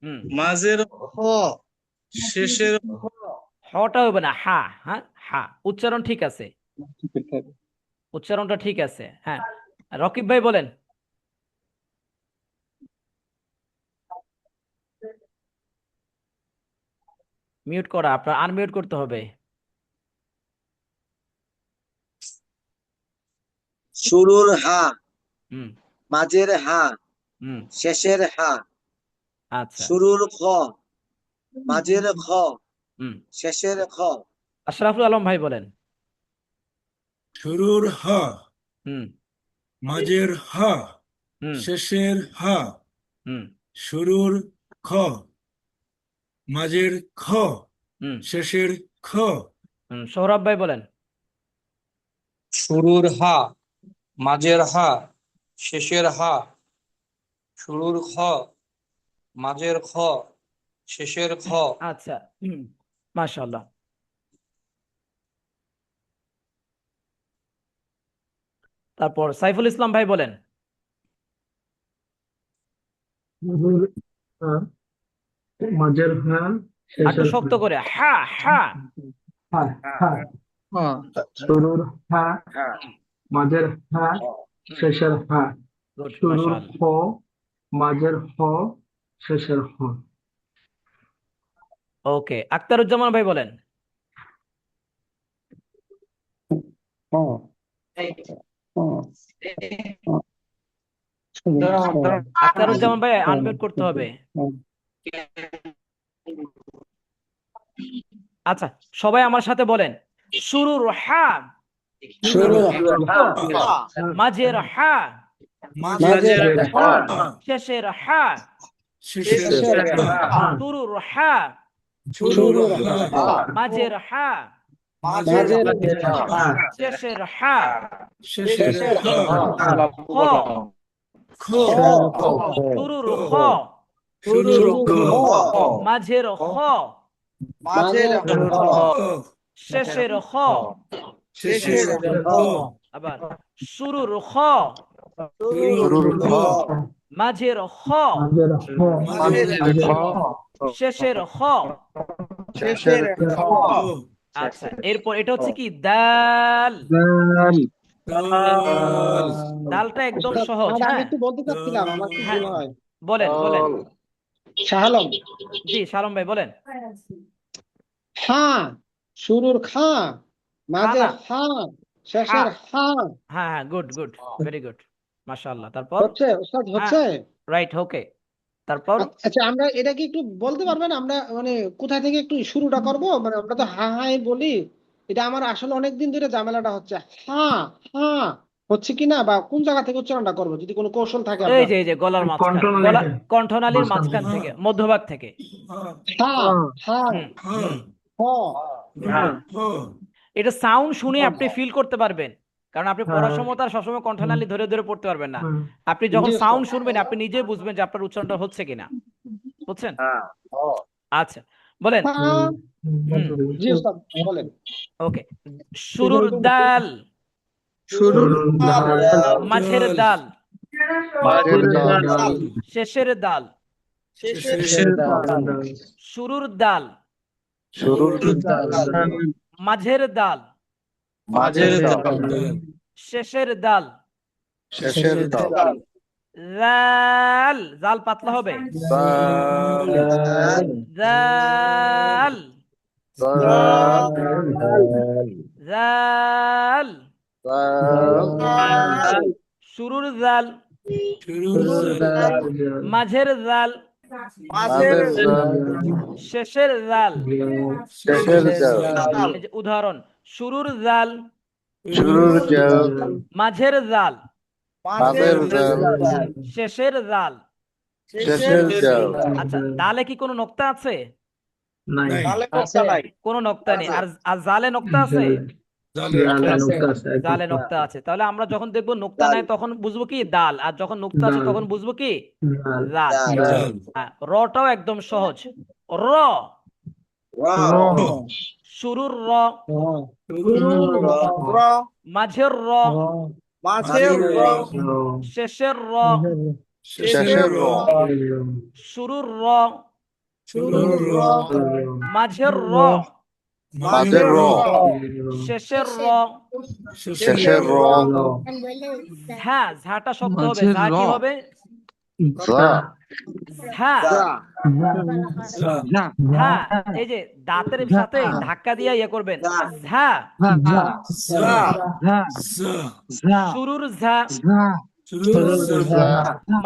[SPEAKER 2] হুম,
[SPEAKER 1] মাঝের খ, শেষের
[SPEAKER 2] হটা হবে না, হা। হ্যাঁ, হা উচ্চারণ ঠিক আছে, উচ্চারণটা ঠিক আছে। হ্যাঁ, রকিব ভাই বলেন। মিউট করা, আপনার আনমিউট করতে হবে।
[SPEAKER 5] শুরুর হা,
[SPEAKER 2] হুম,
[SPEAKER 5] মাঝের হা,
[SPEAKER 2] হুম,
[SPEAKER 5] শেষের হা।
[SPEAKER 2] আচ্ছা।
[SPEAKER 5] শুরুর খ, মাঝের খ,
[SPEAKER 2] হুম,
[SPEAKER 5] শেষের খ।
[SPEAKER 2] আশরাফুল আলম ভাই বলেন।
[SPEAKER 3] শুরুর হা,
[SPEAKER 2] হুম,
[SPEAKER 3] মাঝের হা,
[SPEAKER 2] হুম,
[SPEAKER 3] শেষের হা।
[SPEAKER 2] হুম,
[SPEAKER 3] শুরুর খ, মাঝের খ,
[SPEAKER 2] হুম,
[SPEAKER 3] শেষের খ।
[SPEAKER 2] হুম, সৌরভ ভাই বলেন।
[SPEAKER 6] শুরুর হা, মাঝের হা, শেষের হা। শুরুর খ, মাঝের খ, শেষের খ।
[SPEAKER 2] আচ্ছা, মাশাআল্লাহ। তারপর সাইফুল ইসলাম ভাই বলেন।
[SPEAKER 7] মাঝের হা,
[SPEAKER 2] আর একটু
[SPEAKER 7] শেষের
[SPEAKER 2] শক্ত করে, হা হা।
[SPEAKER 7] হা, হা। শুরুর হা, মাঝের হা, শেষের হা।
[SPEAKER 2] গুড,
[SPEAKER 7] শুরুর
[SPEAKER 2] মাশাআল্লাহ।
[SPEAKER 7] হ, মাঝের হ, শেষের হ।
[SPEAKER 2] ওকে, আখতারুজ্জামান ভাই বলেন। আখতারুজ্জামান ভাই আনমিউট করতে হবে। আচ্ছা, সবাই আমার সাথে বলেন। শুরুর হা,
[SPEAKER 5] শুরুর হা,
[SPEAKER 2] মাঝের হা,
[SPEAKER 5] মাঝের হা,
[SPEAKER 2] শেষের হা।
[SPEAKER 3] শেষের হা,
[SPEAKER 2] শুরুর হা,
[SPEAKER 3] শুরুর হা,
[SPEAKER 2] মাঝের হা,
[SPEAKER 5] মাঝের হা,
[SPEAKER 2] শেষের হা।
[SPEAKER 3] শেষের হা।
[SPEAKER 2] খ,
[SPEAKER 3] খ,
[SPEAKER 2] শুরুর খ,
[SPEAKER 3] শুরুর খ,
[SPEAKER 2] মাঝের খ,
[SPEAKER 4] মাঝের খ,
[SPEAKER 3] খ,
[SPEAKER 2] শেষের খ।
[SPEAKER 3] শেষের খ।
[SPEAKER 2] আবার শুরুর খ,
[SPEAKER 3] শুরুর খ,
[SPEAKER 2] মাঝের খ,
[SPEAKER 7] মাঝের হ,
[SPEAKER 3] মাঝের খ,
[SPEAKER 2] শেষের খ।
[SPEAKER 4] শেষের খ।
[SPEAKER 2] আচ্ছা, এরপর এটা হচ্ছে কি দাল।
[SPEAKER 7] দাল,
[SPEAKER 3] দাল,
[SPEAKER 2] দালটা একদম
[SPEAKER 4] উস্তাদ,
[SPEAKER 2] সহজ।
[SPEAKER 4] আমি
[SPEAKER 2] হ্যাঁ,
[SPEAKER 4] একটু বলতে চাচ্ছিলাম, আমার কি
[SPEAKER 2] হ্যাঁ,
[SPEAKER 4] ভুল হয়?
[SPEAKER 2] বলেন বলেন।
[SPEAKER 4] শাহ আলম,
[SPEAKER 2] জি, সালম ভাই বলেন।
[SPEAKER 4] হা, শুরুর খা,
[SPEAKER 2] খা
[SPEAKER 4] মাঝের
[SPEAKER 2] না,
[SPEAKER 4] হা,
[SPEAKER 2] হা।
[SPEAKER 4] শেষের হা।
[SPEAKER 2] হ্যাঁ হ্যাঁ, গুড গুড, ভেরি গুড, মাশাআল্লাহ। তারপর
[SPEAKER 4] হচ্ছে উস্তাদ,
[SPEAKER 2] হ্যাঁ,
[SPEAKER 4] হচ্ছে?
[SPEAKER 2] রাইট, ওকে। তারপর
[SPEAKER 4] আচ্ছা, আমরা এটা কি একটু বলতে পারবেন, আমরা মানে কোথায় থেকে একটু শুরুটা করব? মানে আমরা তো হা হাই বলি, এটা আমার আসলে অনেকদিন ধরে ঝামেলাটা হচ্ছে। হা, হা হচ্ছে কিনা, বা কোন জায়গা থেকে উচ্চারণটা করবো, যদি কোনো কৌশল থাকে
[SPEAKER 2] এই
[SPEAKER 4] আপনার।
[SPEAKER 2] যে এই যে গলার মাঝখান,
[SPEAKER 7] কন্ট্রোল
[SPEAKER 2] গলা
[SPEAKER 7] রেখে
[SPEAKER 2] কণ্ঠনালীর
[SPEAKER 7] মাঝখান
[SPEAKER 2] মাঝখান
[SPEAKER 7] থেকে।
[SPEAKER 2] থেকে, মধ্যভাগ থেকে।
[SPEAKER 4] হা, হা,
[SPEAKER 2] হুম,
[SPEAKER 3] হা,
[SPEAKER 2] হুম,
[SPEAKER 4] হ।
[SPEAKER 2] হ্যাঁ।
[SPEAKER 3] হ,
[SPEAKER 2] এটা সাউন্ড শুনে আপনি ফিল করতে পারবেন, কারণ আপনি
[SPEAKER 7] হ্যাঁ।
[SPEAKER 2] পড়ার সময় তার সবসময় কণ্ঠনালী ধরে ধরে পড়তে পারবেন না।
[SPEAKER 7] হুম।
[SPEAKER 2] আপনি যখন
[SPEAKER 4] জি
[SPEAKER 2] সাউন্ড
[SPEAKER 4] উস্তাদ।
[SPEAKER 2] শুনবেন আপনি নিজে বুঝবেন যে আপনার উচ্চারণটা হচ্ছে কিনা। বুঝছেন?
[SPEAKER 5] হ্যাঁ,
[SPEAKER 2] আচ্ছা, বলেন।
[SPEAKER 4] হা,
[SPEAKER 2] হুম,
[SPEAKER 4] জি উস্তাদ, বলেন।
[SPEAKER 2] ওকে। শুরুর দাল,
[SPEAKER 3] শুরুর
[SPEAKER 7] দাল,
[SPEAKER 2] মাঝের
[SPEAKER 3] দাল,
[SPEAKER 2] দাল,
[SPEAKER 5] মাঝের দাল,
[SPEAKER 4] দাল,
[SPEAKER 2] শেষের দাল।
[SPEAKER 3] শেষের দাল,
[SPEAKER 2] শুরুর দাল,
[SPEAKER 5] শুরুর দাল,
[SPEAKER 2] মাঝের দাল,
[SPEAKER 5] মাঝের দাল,
[SPEAKER 3] দাল,
[SPEAKER 2] শেষের দাল।
[SPEAKER 5] শেষের দাল।
[SPEAKER 2] জাল, জাল পাতলা হবে।
[SPEAKER 5] দাল,
[SPEAKER 2] জাল,
[SPEAKER 5] দাল,
[SPEAKER 2] জাল।
[SPEAKER 5] দাল,
[SPEAKER 2] শুরুর জাল,
[SPEAKER 3] শুরুর দাল,
[SPEAKER 2] মাঝের জাল,
[SPEAKER 4] মাঝের
[SPEAKER 5] দাল,
[SPEAKER 2] শেষের জাল।
[SPEAKER 5] শেষের দাল।
[SPEAKER 4] দাল,
[SPEAKER 2] এই যে উদাহরণ, শুরুর জাল,
[SPEAKER 5] শুরুর দাল,
[SPEAKER 2] মাঝের জাল,
[SPEAKER 4] মাঝের
[SPEAKER 5] মাঝের দাল,
[SPEAKER 2] শেষের জাল।
[SPEAKER 5] শেষের দাল।
[SPEAKER 2] আচ্ছা, দালে কি কোনো নোক্তা আছে?
[SPEAKER 7] নাই,
[SPEAKER 3] নাই,
[SPEAKER 4] দালে নোক্তা নাই।
[SPEAKER 2] কোনো নোক্তা নেই। আর আর জালে নোক্তা আছে?
[SPEAKER 3] জালে
[SPEAKER 7] নৌকা আছে,
[SPEAKER 2] জালে নোক্তা আছে। তাহলে আমরা যখন দেখবো নোক্তা নাই তখন বুঝবো কি দাল, আর যখন নোক্তা আছে
[SPEAKER 7] দাল।
[SPEAKER 2] তখন বুঝবো কি
[SPEAKER 7] দাল,
[SPEAKER 2] জাল।
[SPEAKER 5] দাল,
[SPEAKER 3] জাল,
[SPEAKER 2] হ্যাঁ, রটাও একদম সহজ। র,
[SPEAKER 5] র
[SPEAKER 2] শুরুর র,
[SPEAKER 5] র
[SPEAKER 2] মাঝের র,
[SPEAKER 5] মাঝের র
[SPEAKER 2] শেষের র,
[SPEAKER 5] শেষের র
[SPEAKER 2] শুরুর র,
[SPEAKER 5] শুরুর র
[SPEAKER 2] মাঝের র,
[SPEAKER 5] মাঝের র
[SPEAKER 2] শেষের র।
[SPEAKER 5] শেষের র
[SPEAKER 2] হ্যাঁ, ঝাটা শক্ত হবে।
[SPEAKER 6] মাঝের
[SPEAKER 2] ঝা
[SPEAKER 6] র
[SPEAKER 2] কি হবে?
[SPEAKER 5] ঝা
[SPEAKER 2] ঝা।
[SPEAKER 6] ঝা
[SPEAKER 2] হ্যাঁ, এই যে দাঁতের সাথে ধাক্কা দিয়ে ইয়ে করবেন। ঝা,
[SPEAKER 6] ঝা
[SPEAKER 3] ঝা
[SPEAKER 6] ঝা
[SPEAKER 3] ঝা
[SPEAKER 6] ঝা
[SPEAKER 2] শুরুর ঝা,
[SPEAKER 6] ঝা
[SPEAKER 3] শুরুর ঝা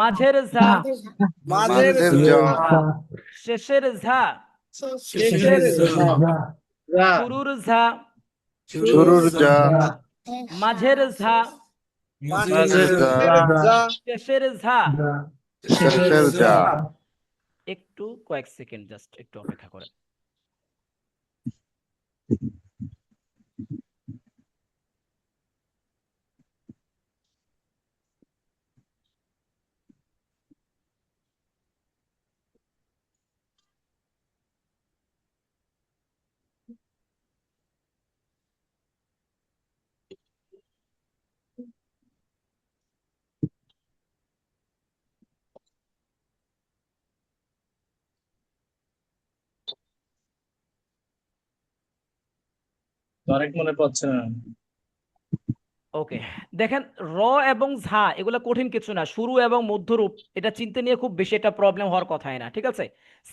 [SPEAKER 2] মাঝের ঝা,
[SPEAKER 5] মাঝের ঝা
[SPEAKER 2] শেষের ঝা,
[SPEAKER 3] শেষের ঝা
[SPEAKER 2] শুরুর ঝা,
[SPEAKER 5] শুরুর ঝা
[SPEAKER 2] মাঝের ঝা,
[SPEAKER 5] মাঝের ঝা
[SPEAKER 2] শেষের ঝা।
[SPEAKER 5] শেষের ঝা
[SPEAKER 2] একটু কয়েক সেকেন্ড জাস্ট একটু অপেক্ষা করেন।
[SPEAKER 1] আরেক মনে পাচ্ছে না।
[SPEAKER 2] ওকে, দেখেন র এবং ঝা এগুলো কঠিন কিছু না। শুরু এবং মধ্যরূপ এটা চিনতে নিয়ে খুব বেশি একটা প্রবলেম হওয়ার কথাই না, ঠিক আছে।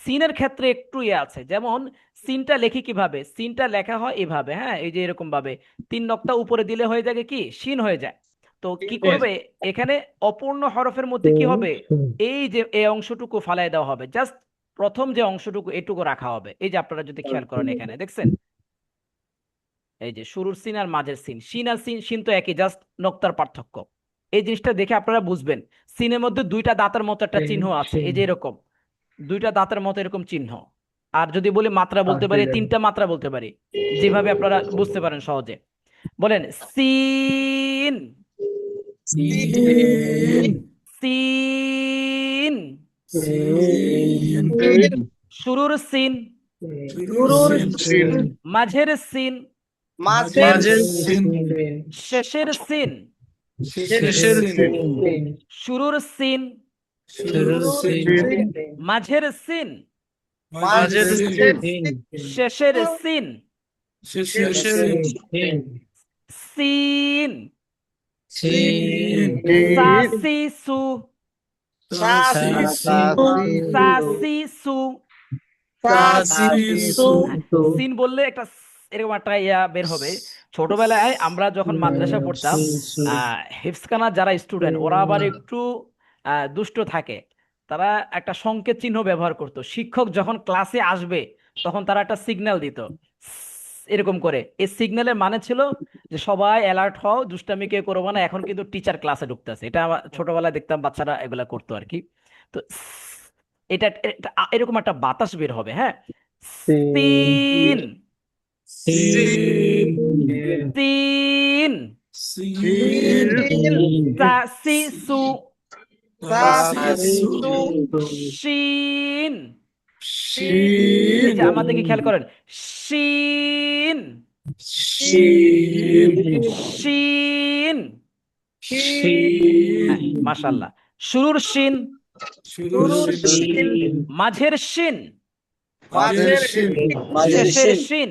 [SPEAKER 2] সিনের ক্ষেত্রে একটু ইয়ে আছে, যেমন সিনটা লেখি কিভাবে? সিনটা লেখা হয় এভাবে, হ্যাঁ, এই যে এরকম ভাবে 3 নক্তা উপরে দিলে হয়ে যায় কি শিন হয়ে যায়। তো কি করবে এখানে? অপূর্ণ হরফের মধ্যে কি হবে? এই যে এই অংশটুকু ফালাই দেওয়া হবে, জাস্ট প্রথম যে অংশটুকু এটুকু রাখা হবে। এই যে আপনারা যদি খেয়াল করেন এখানে দেখছেন, এই যে শুরুর সিন আর মাঝের সিন, সিন আর সিন তো একই, জাস্ট নক্তার পার্থক্য। এই জিনিসটা দেখে আপনারা বুঝবেন। সিনের মধ্যে দুইটা দাঁতের মতো একটা চিহ্ন আছে, এই যে এরকম দুইটা দাঁতের মতো এরকম চিহ্ন। আর যদি বলি মাত্রা বলতে পারি, 3টা মাত্রা বলতে পারি, যেভাবে আপনারা বুঝতে পারেন সহজে। বলেন সিন, সিন, শুরুর সিন, মাঝের সিন, শেষের সিন, শুরুর সিন, মাঝের সিন, শেষের সিন, সিন, সা সি সু, সা সি সু। সিন বললে একটা এরকম একটা ইয়া বের হবে। ছোটবেলায় আমরা যখন মাদ্রাসা পড়তাম, হিফজখানা যারা স্টুডেন্ট ওরা আবার একটু দুষ্ট থাকে, তারা একটা সংকেত চিহ্ন ব্যবহার করতো। শিক্ষক যখন ক্লাসে আসবে তখন তারা একটা সিগন্যাল দিত এরকম করে। এই সিগন্যালের মানে ছিল যে সবাই অ্যালার্ট হও, দুষ্টামি কেউ করবো না, এখন কিন্তু টিচার ক্লাসে ঢুকতেছে। এটা আমার ছোটবেলায় দেখতাম বাচ্চারা এগুলা করতো আর কি। তো এটা এরকম একটা বাতাস বের হবে, হ্যাঁ। তিন, তিন, সা সি সু, শিন। এই যে আমাদেরকে খেয়াল করেন, শিন, শিন। মাশাআল্লাহ। শুরুর শিন, মাঝের শিন, শেষের শিন,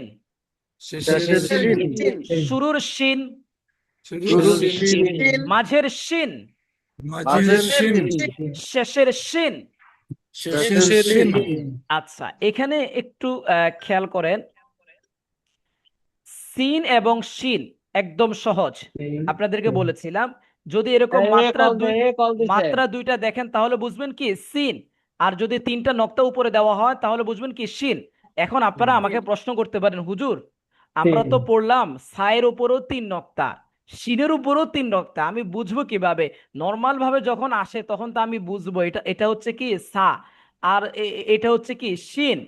[SPEAKER 2] শুরুর শিন, মাঝের শিন, শেষের শিন। আচ্ছা, এখানে একটু খেয়াল করেন, সিন এবং শিন একদম সহজ। আপনাদেরকে বলেছিলাম যদি এরকম মাত্রা দুইটা দেখেন তাহলে বুঝবেন কি সিন, আর যদি 3টা নক্তা উপরে দেওয়া হয় তাহলে বুঝবেন কি শিন। এখন আপনারা আমাকে প্রশ্ন করতে পারেন, হুজুর আমরা তো পড়লাম সায়ের উপরেও 3 নক্তা, শিনের উপরেও 3 নক্তা, আমি বুঝবো কিভাবে? নর্মাল ভাবে যখন আসে তখন তো আমি বুঝবো এটা এটা হচ্ছে কি সা, আর এটা হচ্ছে কি শিন।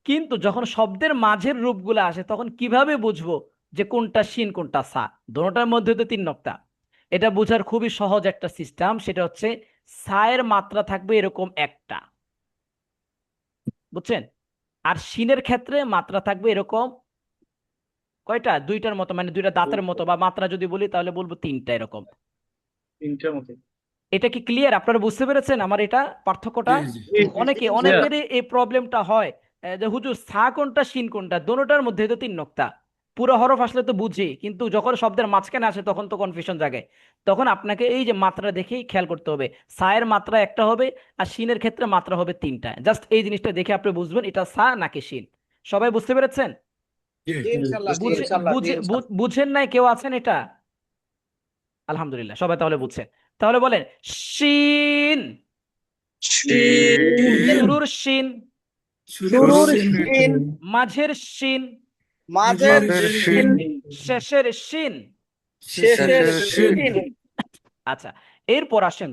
[SPEAKER 2] কিন্তু যখন শব্দের মাঝের রূপগুলো আসে তখন কিভাবে বুঝবো যে কোনটা শিন কোনটা সা? দোনোটার মধ্যে তো 3 নক্তা। এটা বোঝার খুবই সহজ একটা সিস্টেম, সেটা হচ্ছে সায়ের মাত্রা থাকবে এরকম একটা, বুঝছেন? আর শিনের ক্ষেত্রে মাত্রা থাকবে এরকম কয়টা, দুইটার মতো, মানে দুইটা দাঁতের মতো, বা মাত্রা যদি বলি তাহলে বলবো তিনটা এরকম।
[SPEAKER 1] তিনটার মতো।
[SPEAKER 2] এটা কি ক্লিয়ার? আপনারা বুঝতে পেরেছেন আমার এটা পার্থক্যটা?
[SPEAKER 3] জি জি
[SPEAKER 2] অনেকেরই এই প্রবলেমটা হয়, যে হুজুর সা কোনটা শিন কোনটা, দোনোটার মধ্যে তো তিন নোক্তা, পুরো হরফ আসলে তো বুঝি, কিন্তু যখন শব্দের মাঝখানে আসে তখন তো কনফিউশন জাগে। তখন আপনাকে এই যে মাত্রা দেখেই খেয়াল করতে হবে, সায়ের মাত্রা একটা হবে আর শিনের ক্ষেত্রে মাত্রা হবে তিনটা। জাস্ট এই জিনিসটা দেখে আপনি বুঝবেন এটা সা নাকি শিন। সবাই বুঝতে পেরেছেন? বুঝেন নাই কেউ আছেন এটা? আলহামদুলিল্লাহ, সবাই তাহলে বুঝছেন। তাহলে বলেন শিন, শুরুর শিন,
[SPEAKER 3] শুরুর
[SPEAKER 7] শিন,
[SPEAKER 2] মাঝের শিন,
[SPEAKER 5] মাঝের শিন
[SPEAKER 2] শেষের শিন।
[SPEAKER 5] শেষের শিন
[SPEAKER 2] আচ্ছা, এরপর আসেন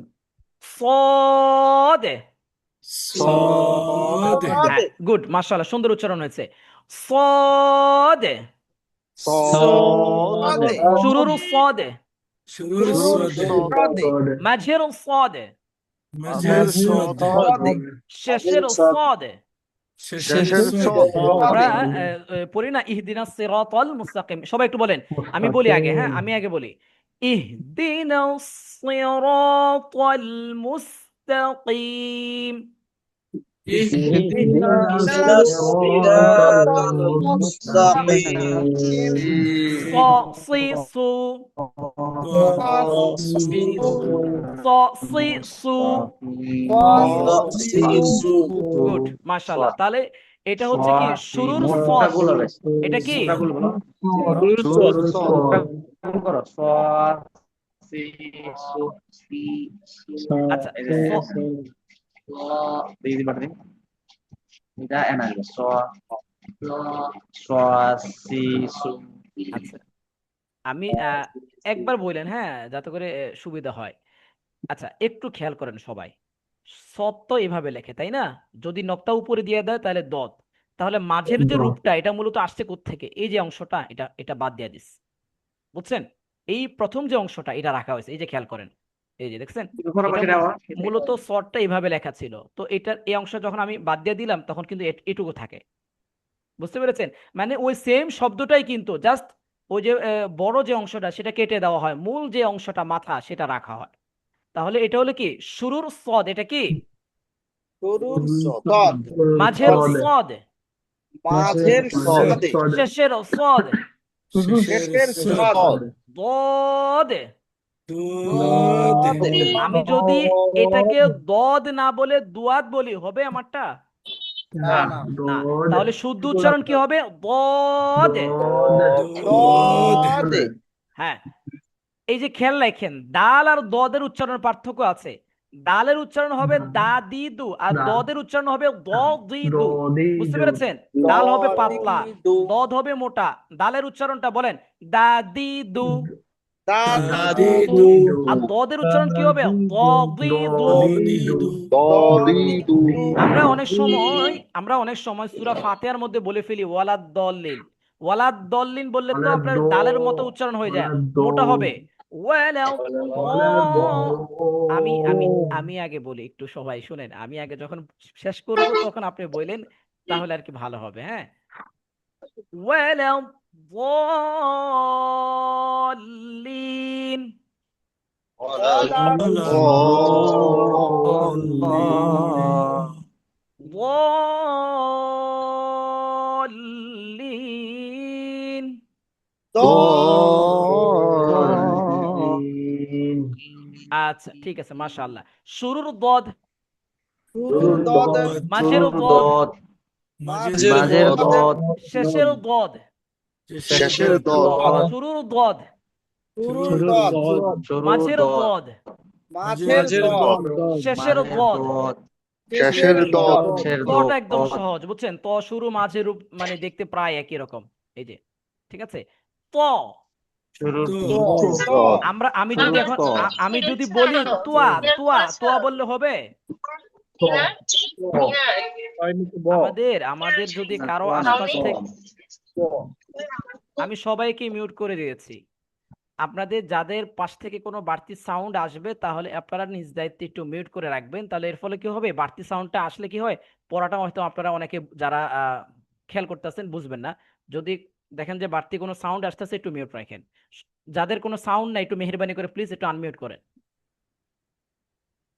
[SPEAKER 2] সদ।
[SPEAKER 3] সদ
[SPEAKER 2] গুড, মাশাআল্লাহ, সুন্দর উচ্চারণ হয়েছে। সদ,
[SPEAKER 5] সদ
[SPEAKER 2] শুরুর সদ,
[SPEAKER 3] শুরুর সদ
[SPEAKER 2] মাঝের সদ,
[SPEAKER 3] মাঝের সদ
[SPEAKER 2] শেষের সদ।
[SPEAKER 3] শেষের
[SPEAKER 5] শেষের
[SPEAKER 3] সদ
[SPEAKER 2] আমরা পড়ি না ইহদিনাস সিরাতাল মুস্তাকিম, সবাই একটু বলেন। আমি বলি আগে, হ্যাঁ আমি আগে বলি, ইহদিনাস সিরাতাল মুস্তাকিম। স সি সু, স সি সু। গুড, মাশাআল্লাহ। তাহলে এটা হচ্ছে কি শুরুর সদ, এটা কি আচ্ছা আচ্ছা, আমি একবার বললেন, হ্যাঁ, যাতে করে সুবিধা হয়। আচ্ছা, একটু খেয়াল করেন সবাই, সৎ তো এভাবে লেখে তাই না? যদি নক্তা উপরে দিয়ে দেয় তাহলে দত। তাহলে মাঝের যে রূপটা, এটা মূলত আসছে কোত্থেকে? এই যে অংশটা, এটা এটা বাদ দিয়ে দিস, বুঝছেন? এই প্রথম যে অংশটা এটা রাখা হয়েছে, এই যে খেয়াল করেন, এই যে দেখছেন, এটা মূলত সৎটা এইভাবে লেখা ছিল, তো এটার এই অংশ যখন আমি বাদ দিয়ে দিলাম তখন কিন্তু এটুকু থাকে। বুঝতে পেরেছেন? মানে ওই সেম শব্দটাই, কিন্তু জাস্ট ওই যে বড় যে অংশটা সেটা কেটে দেওয়া হয়, মূল যে অংশটা মাথা সেটা রাখা হয়। তাহলে এটা হলো কি শুরুর সদ, এটা কি মাঝের সদ, শেষের সদ,
[SPEAKER 3] শেষের সদ
[SPEAKER 2] দদ।
[SPEAKER 3] দদ
[SPEAKER 2] আমি যদি এটাকে দদ না বলে দুয়াদ বলি, হবে আমারটা? না। তাহলে শুদ্ধ উচ্চারণ কি হবে? দদ।
[SPEAKER 3] দদ
[SPEAKER 2] হ্যাঁ, এই যে খেয়াল রাখেন, ডাল আর দদের উচ্চারণের পার্থক্য আছে। ডালের উচ্চারণ হবে দা দি দু, আর দদের উচ্চারণ হবে দ দি দু। বুঝতে পেরেছেন? ডাল হবে পাতলা, দদ হবে মোটা। ডালের উচ্চারণটা বলেন, দা দি দু।
[SPEAKER 3] দাদি দু
[SPEAKER 2] আর দদের উচ্চারণ কি হবে? দ দি দু।
[SPEAKER 3] দদি দু
[SPEAKER 2] আমরা অনেক সময় সূরা ফাতিহার মধ্যে বলে ফেলি ওয়ালাদ দল্লিন। ওয়ালাদ দল্লিন বললে তো আপনার দালের মতো উচ্চারণ হয়ে যায়, মোটা হবে। ওয়ালাদ আমি আমি আমি আগে বলি, একটু সবাই শুনেন, আমি আগে যখন শেষ করব তখন আপনি বললেন, তাহলে আর কি ভালো হবে। হ্যাঁ, ওয়ালাদ দল্লিন। ضالين। আচ্ছা ঠিক আছে, মাশাআল্লাহ। শুরুর দদ, মাঝের দদ, শেষের দদ,
[SPEAKER 5] শেষের দদ
[SPEAKER 2] শুরুর দদ, মাঝের দদ, শেষের দদ।
[SPEAKER 5] শেষের দদ
[SPEAKER 2] তটা একদম সহজ, বুঝছেন? ত শুরু মাঝে রূপ মানে দেখতে প্রায় একই রকম। এই যে ঠিক আছে, ত। আমি যদি এখন আমি যদি বলি তুয়া, তুয়া তুয়া বললে হবে? আমাদের যদি কারো আশপাশ থেকে, আমি সবাইকে মিউট করে দিয়েছি, আপনাদের যাদের পাশ থেকে কোনো বাড়তি সাউন্ড আসবে তাহলে আপনারা নিজ দায়িত্বে একটু মিউট করে রাখবেন, তাহলে এর ফলে কি হবে, বাড়তি সাউন্ডটা আসলে কি হয়, পড়াটা হয়তো আপনারা অনেকে যারা খেয়াল করতেছেন বুঝবেন না। যদি দেখেন যে বাড়তি কোনো সাউন্ড আসতেছে একটু মিউট রাখেন। যাদের কোনো সাউন্ড নাই একটু মেহেরবানি করে প্লিজ একটু আনমিউট করেন।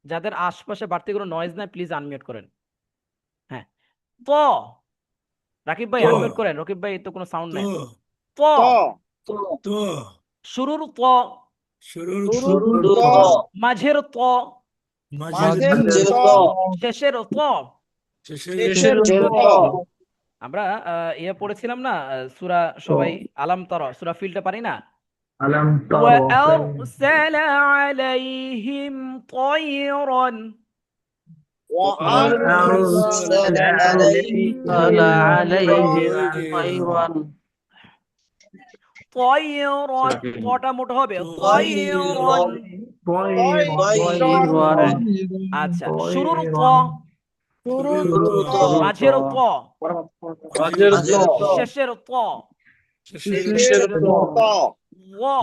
[SPEAKER 2] যাদের আশপাশে বাড়তি কোনো নয়েজ নাই প্লিজ আনমিউট করেন। হ্যাঁ, ত রাকিব ভাই
[SPEAKER 3] তো
[SPEAKER 2] আনমিউট করেন, রকিব ভাই তো কোনো সাউন্ড
[SPEAKER 3] তো
[SPEAKER 2] নাই। ত
[SPEAKER 5] তো
[SPEAKER 3] তো
[SPEAKER 2] শুরুর ত,
[SPEAKER 3] শুরুর
[SPEAKER 5] শুরুর
[SPEAKER 3] তো
[SPEAKER 5] তো
[SPEAKER 2] মাঝের ত,
[SPEAKER 3] মাঝের
[SPEAKER 5] মাঝের
[SPEAKER 3] তো
[SPEAKER 5] তো
[SPEAKER 2] শেষের ত।
[SPEAKER 3] শেষের
[SPEAKER 5] শেষের তো
[SPEAKER 2] আমরা ইয়ে পড়েছিলাম না সূরা, সবাই আলাম তারা, সূরা ফিলটা পারি না?
[SPEAKER 7] আলাম তারা
[SPEAKER 2] وأرسل عليهم طيرا
[SPEAKER 5] وأرسل عليهم طيرا
[SPEAKER 2] طيرا طটা মোটা হবে طيرا।
[SPEAKER 5] طيرا
[SPEAKER 2] আচ্ছা, শুরুর ত,
[SPEAKER 3] শুরুর তো
[SPEAKER 2] মাঝের ত,
[SPEAKER 1] মাঝের তো
[SPEAKER 2] শেষের ত,
[SPEAKER 3] শেষের
[SPEAKER 1] শেষের তো
[SPEAKER 2] ওয়া।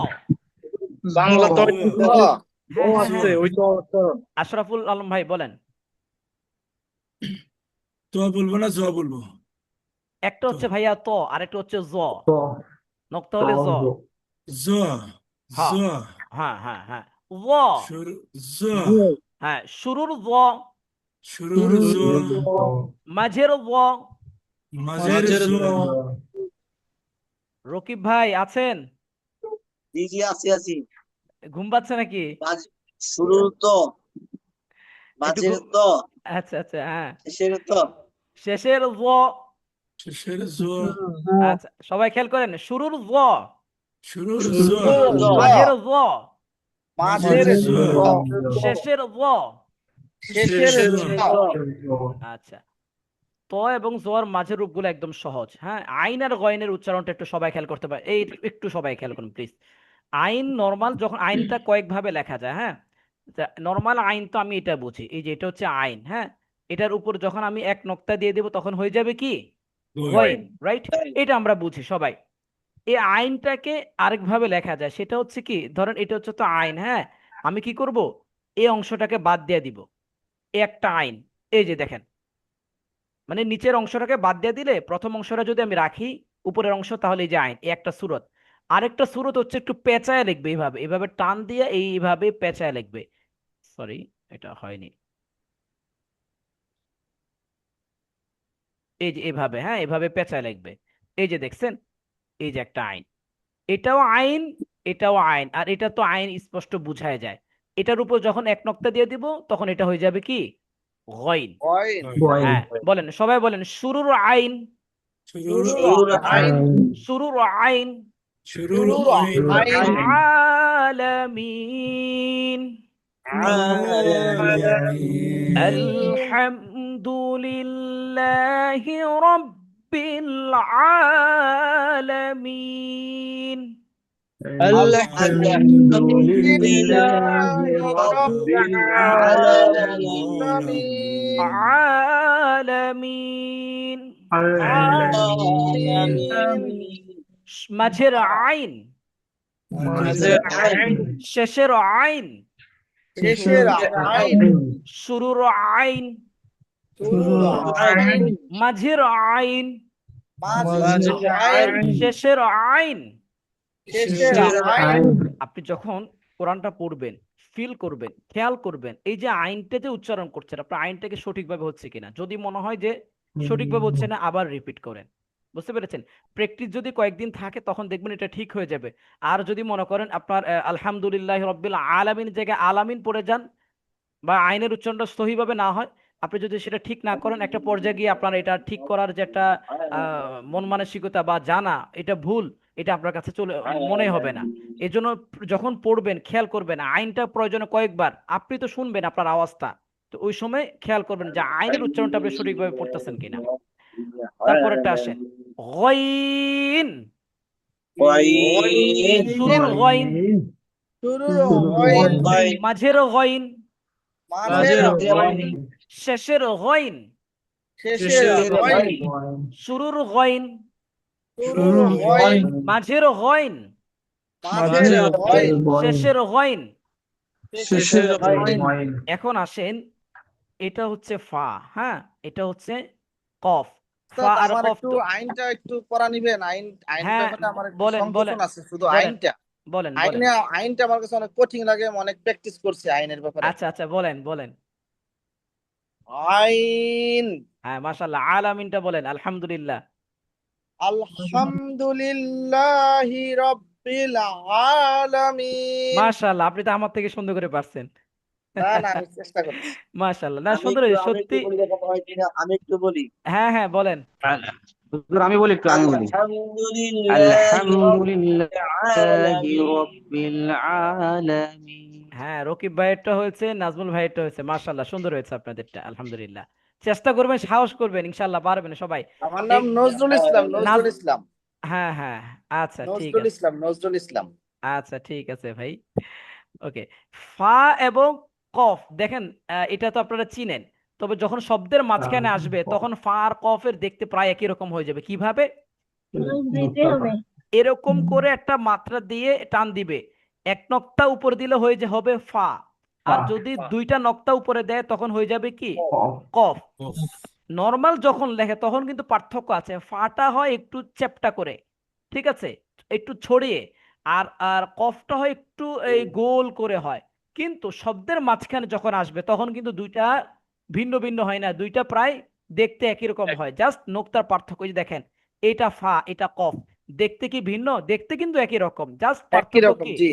[SPEAKER 1] বাংলা তো
[SPEAKER 2] হ্যাঁ
[SPEAKER 1] ও
[SPEAKER 2] হ্যাঁ
[SPEAKER 1] আছে
[SPEAKER 2] হ্যাঁ,
[SPEAKER 1] ওই তো
[SPEAKER 2] আশরাফুল আলম ভাই বলেন।
[SPEAKER 3] তো বলবো না জ বলবো
[SPEAKER 2] একটা
[SPEAKER 3] তো
[SPEAKER 2] হচ্ছে ভাইয়া ত, আরেকটা হচ্ছে জ,
[SPEAKER 7] তো
[SPEAKER 2] নক্তা হলে জ।
[SPEAKER 3] জ জ
[SPEAKER 2] হ্যাঁ হ্যাঁ হ্যাঁ হ্যাঁ, ওয়া।
[SPEAKER 3] শুরু জ
[SPEAKER 2] হ্যাঁ, শুরুর জ,
[SPEAKER 3] শুরুর জ
[SPEAKER 2] মাঝের জ।
[SPEAKER 3] মাঝের জ
[SPEAKER 2] রকিব ভাই আছেন?
[SPEAKER 5] জি জি আছি আছি
[SPEAKER 2] ঘুম পাচ্ছে নাকি?
[SPEAKER 5] শুরুর তো
[SPEAKER 2] একটু
[SPEAKER 5] মাঝের তো
[SPEAKER 2] আচ্ছা আচ্ছা, হ্যাঁ,
[SPEAKER 5] শেষের তো
[SPEAKER 2] শেষের জ।
[SPEAKER 3] শেষের জ
[SPEAKER 2] আচ্ছা সবাই খেয়াল করেন, শুরুর জ,
[SPEAKER 3] শুরুর জ
[SPEAKER 5] শুরুর তো
[SPEAKER 2] মাঝের জ,
[SPEAKER 3] মাঝের জ
[SPEAKER 2] শেষের জ।
[SPEAKER 5] শেষের
[SPEAKER 3] শেষের
[SPEAKER 5] তো
[SPEAKER 2] আচ্ছা, ত এবং জর মাঝের রূপগুলো একদম সহজ। হ্যাঁ, আইন আর গয়নের উচ্চারণটা একটু সবাই খেয়াল করতে পারে, এই একটু সবাই খেয়াল করুন প্লিজ। আইন নরমাল, যখন আইনটা কয়েকভাবে লেখা যায়, হ্যাঁ, নরমাল আইন তো আমি এটা বুঝি, এই যে এটা হচ্ছে আইন, হ্যাঁ, এটার উপর যখন আমি এক নোক্তা দিয়ে দেব তখন হয়ে যাবে কি গইন, রাইট? এটা আমরা বুঝি সবাই। এই আইনটাকে আরেকভাবে লেখা যায়, সেটা হচ্ছে কি, ধরেন এটা হচ্ছে তো আইন, হ্যাঁ, আমি কি করব, এই অংশটাকে বাদ দিয়ে দিব, এ একটা আইন। এই যে দেখেন, মানে নিচের অংশটাকে বাদ দিয়ে দিলে প্রথম অংশটা যদি আমি রাখি, উপরের অংশ, তাহলে এই যে আইন, এই একটা সূরত। আরেকটা সূরত হচ্ছে একটু পেঁচায় লিখবে, এইভাবে এইভাবে টান দিয়ে এইভাবে পেঁচায় লিখবে। সরি, এটা হয়নি, এই যে এভাবে, হ্যাঁ, এভাবে পেঁচায় লিখবে। এই যে দেখছেন, এই যে একটা আইন, এটাও আইন, এটাও আইন, আর এটা তো আইন স্পষ্ট বুঝায় যায়। এটার উপর যখন এক নক্তা দিয়ে দিব তখন এটা হয়ে যাবে কি গইন।
[SPEAKER 7] বয়
[SPEAKER 2] হ্যাঁ বলেন, সবাই বলেন, শুরুর আইন,
[SPEAKER 3] শুরুর
[SPEAKER 2] শুরুর আইন,
[SPEAKER 3] শুরুর আইন
[SPEAKER 2] আলামিন,
[SPEAKER 3] আলামিন
[SPEAKER 2] আলহামদুলিল্লাহি রাব্বিল আলামিন,
[SPEAKER 7] আলহামদুলিল্লাহি রাব্বিল
[SPEAKER 5] العالمين
[SPEAKER 2] আলামিন।
[SPEAKER 7] আলামিন
[SPEAKER 2] মাঝের আইন,
[SPEAKER 3] মাঝের
[SPEAKER 2] শেষের আইন,
[SPEAKER 5] শেষের আইন
[SPEAKER 2] শুরুর আইন,
[SPEAKER 5] শুরুর আইন
[SPEAKER 2] মাঝের আইন,
[SPEAKER 5] মাঝের আইন
[SPEAKER 2] শেষের আইন।
[SPEAKER 5] শেষের আইন
[SPEAKER 2] আপনি যখন কোরআনটা পড়বেন, ফিল করবেন, খেয়াল করবেন, এই যে আইনটা যে উচ্চারণ করছেন আপনার আইনটাকে সঠিকভাবে হচ্ছে কিনা। যদি মনে হয় যে সঠিকভাবে হচ্ছে না, আবার রিপিট করেন। বুঝতে পেরেছেন? প্র্যাকটিস যদি কয়েকদিন থাকে তখন দেখবেন এটা ঠিক হয়ে যাবে। আর যদি মনে করেন আপনার আলহামদুলিল্লাহ রব্বিল আলামিন জায়গায় আলামিন পড়ে যান, বা আইনের উচ্চারণটা সহিভাবে না হয়, আপনি যদি সেটা ঠিক না করেন, একটা পর্যায়ে গিয়ে আপনার এটা ঠিক করার যে একটা মন মানসিকতা বা জানা এটা ভুল, এটা আপনার কাছে চলে মনে হবে না। এজন্য যখন পড়বেন খেয়াল করবেন, আইনটা প্রয়োজনে কয়েকবার, আপনি তো শুনবেন আপনার আওয়াজটা, তো ওই সময় খেয়াল করবেন যে আইনের উচ্চারণটা আপনি সঠিকভাবে পড়তেছেন কিনা। তারপরেরটা আসেন, গইন, শুরুর গইন,
[SPEAKER 5] শুরুর আইন
[SPEAKER 2] মাঝের গইন,
[SPEAKER 5] মাঝের আইন
[SPEAKER 2] শেষের গইন,
[SPEAKER 5] শেষের আইন
[SPEAKER 2] শুরুর গইন,
[SPEAKER 5] শুরুর আইন
[SPEAKER 2] মাঝের গইন,
[SPEAKER 5] মাঝের গইন
[SPEAKER 2] শেষের গইন।
[SPEAKER 5] শেষের গইন
[SPEAKER 2] এখন আসেন, এটা হচ্ছে ফা, হ্যাঁ, এটা হচ্ছে কফ। ফা
[SPEAKER 5] উস্তাদ,
[SPEAKER 2] আর
[SPEAKER 5] আমার
[SPEAKER 2] কফ
[SPEAKER 5] একটু
[SPEAKER 2] তো,
[SPEAKER 5] আইনটা একটু পড়া নিবেন। আইন
[SPEAKER 2] হ্যাঁ,
[SPEAKER 5] ব্যাপারে আমার একটু
[SPEAKER 2] বলেন
[SPEAKER 5] সংকোচন আছে, শুধু
[SPEAKER 2] বলেন
[SPEAKER 5] আইনটা।
[SPEAKER 2] বলেন বলেন।
[SPEAKER 5] আইনটা আমার কাছে অনেক কঠিন লাগে, আমি অনেক প্র্যাকটিস করছি আইনের ব্যাপারে।
[SPEAKER 2] আচ্ছা আচ্ছা, বলেন বলেন।
[SPEAKER 5] আইন।
[SPEAKER 2] হ্যাঁ, মাশাআল্লাহ, আলামিনটা বলেন। আলহামদুলিল্লাহ।
[SPEAKER 5] আলহামদুলিল্লাহি রাব্বিল আলামিন।
[SPEAKER 2] মাশাআল্লাহ, আপনি তো আমার থেকে সুন্দর করে পারছেন।
[SPEAKER 5] না না, আমি চেষ্টা করছি।
[SPEAKER 2] মাশাআল্লাহ, না
[SPEAKER 1] আমি
[SPEAKER 2] সুন্দর
[SPEAKER 1] একটু
[SPEAKER 2] হয়েছে
[SPEAKER 1] আমি একটু
[SPEAKER 2] সত্যি।
[SPEAKER 1] বলি দেখো হয় কিনা, আমি একটু বলি।
[SPEAKER 2] হ্যাঁ হ্যাঁ, বলেন।
[SPEAKER 8] হুজুর আমি বলি একটু, আমি বলি আলহামদুলিল্লাহি রাব্বিল আলামিন।
[SPEAKER 2] হ্যাঁ, রকিব ভাইয়েরটা হয়েছে, নাজমুল ভাইয়েরটা হয়েছে। মাশাআল্লাহ, সুন্দর হয়েছে আপনাদেরটা। আলহামদুলিল্লাহ। চেষ্টা করবেন, সাহস করবেন, ইনশাআল্লাহ পারবেন সবাই।
[SPEAKER 5] আমার নাম
[SPEAKER 2] এই
[SPEAKER 5] নজরুল ইসলাম,
[SPEAKER 2] নাজ
[SPEAKER 5] নজরুল ইসলাম,
[SPEAKER 2] হ্যাঁ হ্যাঁ, আচ্ছা ঠিক
[SPEAKER 5] নজরুল
[SPEAKER 2] আছে।
[SPEAKER 5] ইসলাম, নজরুল ইসলাম।
[SPEAKER 2] আচ্ছা ঠিক আছে ভাই। ওকে। ফা এবং কফ দেখেন, এটা তো আপনারা চিনেন। তবে যখন শব্দের মাঝখানে আসবে তখন ফা আর কফের দেখতে প্রায় একই রকম হয়ে যাবে। কিভাবে? এরকম করে একটা মাত্রা দিয়ে টান দিবে, এক নক্তা উপরে দিলে হবে ফা। আর যদি দুইটা নক্তা উপরে দেয় তখন হয়ে যাবে কি? কফ। নর্মাল যখন লেখে তখন কিন্তু পার্থক্য আছে, ফাটা হয় একটু চ্যাপ্টা করে, ঠিক আছে, একটু ছড়িয়ে। আর আর কফটা হয় একটু এই গোল করে হয়। কিন্তু শব্দের মাঝখানে যখন আসবে তখন কিন্তু দুইটা ভিন্ন ভিন্ন হয় না, দুইটা প্রায় দেখতে একই রকম হয়, জাস্ট নোক্তার পার্থক্য। এই যে দেখেন, এটা ফা, এটা কফ, দেখতে কি ভিন্ন? দেখতে কিন্তু একই রকম, জাস্ট
[SPEAKER 5] একই
[SPEAKER 2] পার্থক্য
[SPEAKER 5] রকম,
[SPEAKER 2] কি?
[SPEAKER 5] জি।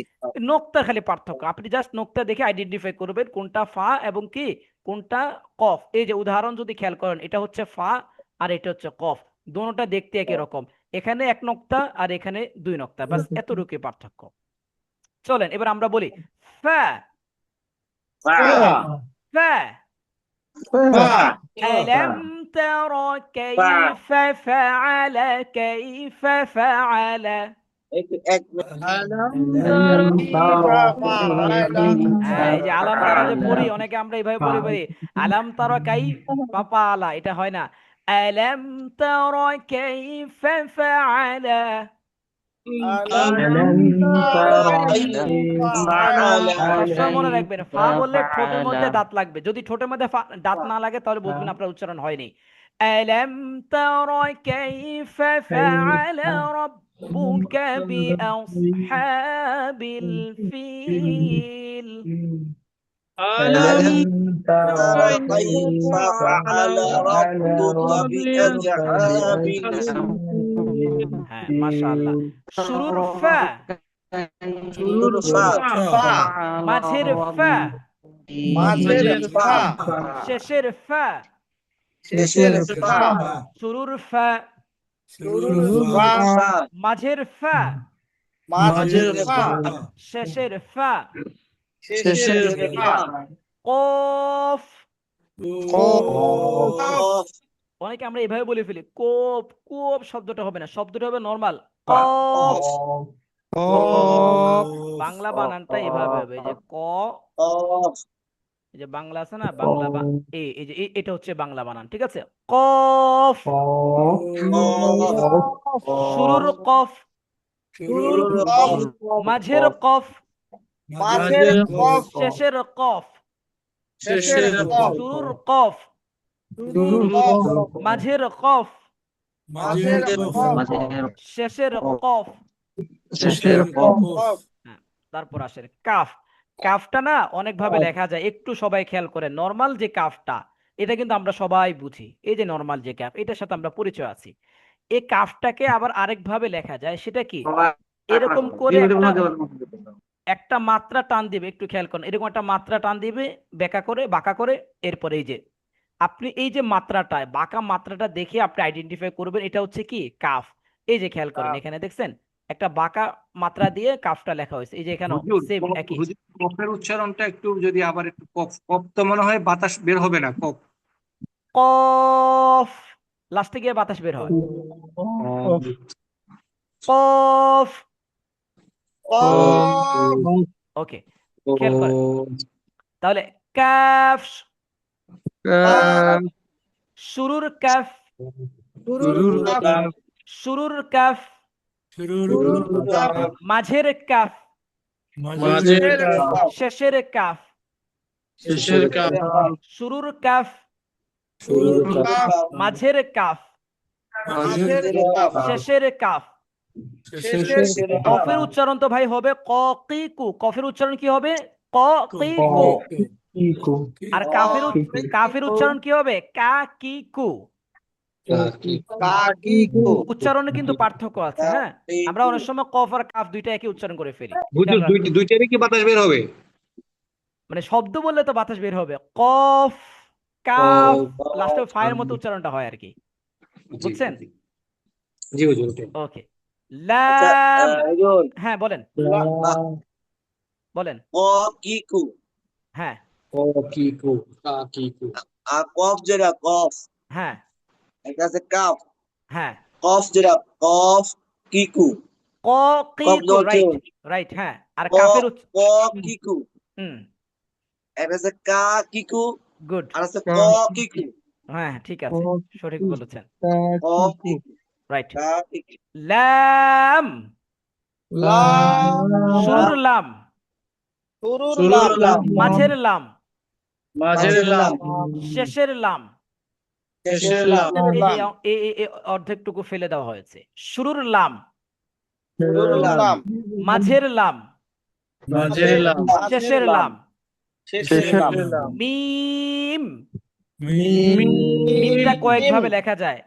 [SPEAKER 2] নোক্তার খালি পার্থক্য। আপনি জাস্ট নোক্তা দেখে আইডেন্টিফাই করবেন কোনটা ফা এবং কি কোনটা কফ। এই যে উদাহরণ যদি খেয়াল করেন, এটা হচ্ছে ফা আর এটা হচ্ছে কফ, দোনোটা দেখতে একই রকম। এখানে এক নক্তা আর এখানে দুই নক্তা, বাস এতটুকুই পার্থক্য। চলেন এবার আমরা বলি ফা। ফা। ألم تر كيف فعل كيف فعل।
[SPEAKER 1] এক এক
[SPEAKER 2] হ্যাঁ, এই যে আলাম তারা যে পড়ি, অনেকে আমরা এইভাবে পড়ি পড়ি, আলাম তারা কাই পাপা আলা, এটা হয় না। আলাম তারা কাইফা ফাআলা। সবসময় মনে রাখবেন, ফা বললে ঠোঁটের মধ্যে দাঁত লাগবে। যদি ঠোঁটের মধ্যে দাঁত না লাগে তাহলে বুঝবেন আপনার উচ্চারণ হয়নি। আলাম তারা কাইফা ফাআলা রাব্বুকা বিআসহাবিল ফিল।
[SPEAKER 8] ألم
[SPEAKER 1] تر كيف فعل ربك بأصحاب
[SPEAKER 2] হ্যাঁ, মাশাআল্লাহ। শুরুর ফা, মাঝের ফা,
[SPEAKER 5] মাঝের ফা,
[SPEAKER 2] শেষের ফা।
[SPEAKER 5] শেষের ফা,
[SPEAKER 2] শুরুর ফা,
[SPEAKER 5] শুরুর ফা,
[SPEAKER 2] মাঝের ফা,
[SPEAKER 5] মাঝের ফা,
[SPEAKER 2] শেষের ফা।
[SPEAKER 5] শেষের ফা।
[SPEAKER 2] কফ।
[SPEAKER 5] কফ।
[SPEAKER 2] অনেকে আমরা এভাবে বলে ফেলি, কোপ। কোপ শব্দটা হবে না, শব্দটা হবে নর্মাল কফ। বাংলা বানানটা এভাবে হবে, এই যে ক, এই যে বাংলা আছে না, বাংলা এই যে এটা হচ্ছে বাংলা বানান, ঠিক আছে। কফ। শুরুর কফ,
[SPEAKER 5] শুরুর কফ,
[SPEAKER 2] মাঝের কফ,
[SPEAKER 5] মাঝের কফ,
[SPEAKER 2] শেষের কফ।
[SPEAKER 5] শেষের কফ,
[SPEAKER 2] শুরুর কফ,
[SPEAKER 5] শুরুর কফ,
[SPEAKER 2] মাঝের কফ,
[SPEAKER 5] মাঝের কফ,
[SPEAKER 2] শেষের কফ।
[SPEAKER 5] কফ।
[SPEAKER 2] হ্যাঁ, তারপর আসেন কাফ। কাফটা না অনেক ভাবে লেখা যায়, একটু সবাই খেয়াল করে। নর্মাল যে কাফটা, এটা কিন্তু আমরা সবাই বুঝি, এই যে নর্মাল যে কাফ, এটার সাথে আমরা পরিচয় আছি। এই কাফটাকে আবার আরেক ভাবে লেখা যায়, সেটা কি? এরকম করে একটা মাত্রা টান দিবে, একটু খেয়াল করেন, এরকম একটা মাত্রা টান দিবে বেঁকা করে, বাঁকা করে। এরপরে এই যে আপনি এই যে মাত্রাটা, বাঁকা মাত্রাটা দেখে আপনি আইডেন্টিফাই করবেন এটা হচ্ছে কি কাফ। এই যে খেয়াল করেন, এখানে দেখছেন একটা বাঁকা মাত্রা দিয়ে কাফটা লেখা হয়েছে, এই যে এখানে সেম একই।
[SPEAKER 6] কফের উচ্চারণটা একটু যদি আবার একটু, কফ কফ তো মনে হয় বাতাস বের হবে না, কফ।
[SPEAKER 2] কফ, লাস্টে গিয়ে বাতাস বের হয়। কফ। ওকে, খেয়াল করেন তাহলে। কাফ। শুরুর কাফ, শুরুর কাফ,
[SPEAKER 3] শুরুর কাফ
[SPEAKER 2] মাঝের কাফ,
[SPEAKER 1] মাঝের
[SPEAKER 2] শেষের কাফ,
[SPEAKER 1] শেষের কাপ
[SPEAKER 2] শুরুর কাফ,
[SPEAKER 3] শুরুর কাফ
[SPEAKER 2] মাঝের কাফ,
[SPEAKER 3] মাঝের কাফ
[SPEAKER 2] শেষের কাফ।
[SPEAKER 3] শেষের
[SPEAKER 2] কফের উচ্চারণ তো ভাই হবে কিকু। কফের উচ্চারণ কি হবে? কিকু।
[SPEAKER 7] ইকো
[SPEAKER 2] আর কাফের উচ্চারণ কি হবে? কিকু।
[SPEAKER 5] কাকিকু
[SPEAKER 2] উচ্চারণে কিন্তু পার্থক্য আছে, হ্যাঁ। আমরা অনেক সময় কফ আর কাফ দুইটা একই উচ্চারণ করে ফেলি।
[SPEAKER 6] হুজুর দুইটারই কি বাতাস বের হবে?
[SPEAKER 2] মানে শব্দ বললে তো বাতাস বের হবে। কফ, কাফ, লাস্টে ফায়ের মতো উচ্চারণটা হয় আর কি, বুঝছেন?
[SPEAKER 6] জি হুজুর ওটাই।
[SPEAKER 2] ওকে। লাম।
[SPEAKER 1] হুজুর
[SPEAKER 2] হ্যাঁ বলেন, বলেন।
[SPEAKER 1] কিকু
[SPEAKER 2] হ্যাঁ
[SPEAKER 6] কিকু কাকিকু
[SPEAKER 1] আর কফ যেটা কফ
[SPEAKER 2] হ্যাঁ
[SPEAKER 1] এটা আছে কাফ
[SPEAKER 2] হ্যাঁ।
[SPEAKER 1] কফ যেটা কফ কিকু কফ
[SPEAKER 2] কিকু,
[SPEAKER 1] ধরছে
[SPEAKER 2] রাইট রাইট, হ্যাঁ। আর
[SPEAKER 1] ক
[SPEAKER 2] কাফের
[SPEAKER 1] ক কিকু
[SPEAKER 2] হুম,
[SPEAKER 1] এটা আছে কা কিকু
[SPEAKER 2] গুড।
[SPEAKER 1] আর আছে ক কিকু
[SPEAKER 2] হ্যাঁ ঠিক আছে, সঠিক বলেছেন,
[SPEAKER 1] ক কিকু
[SPEAKER 2] রাইট।
[SPEAKER 1] কা কিকু
[SPEAKER 2] লাম,
[SPEAKER 5] লাম
[SPEAKER 2] শুরুর লাম,
[SPEAKER 5] শুরুর
[SPEAKER 1] শুরুর লাম
[SPEAKER 2] মাঝের লাম,
[SPEAKER 1] মাঝের লাম
[SPEAKER 2] শেষের লাম।
[SPEAKER 1] শেষের লাম
[SPEAKER 2] এই অর্ধেকটুকু ফেলে দেওয়া হয়েছে। শুরুর লাম,
[SPEAKER 5] শুরুর লাম
[SPEAKER 2] মাঝের লাম,
[SPEAKER 1] মাঝের লাম
[SPEAKER 2] শেষের লাম।
[SPEAKER 5] শেষের লাম
[SPEAKER 2] মিম,
[SPEAKER 3] মিম
[SPEAKER 2] মিমটা কয়েক ভাবে লেখা যায়।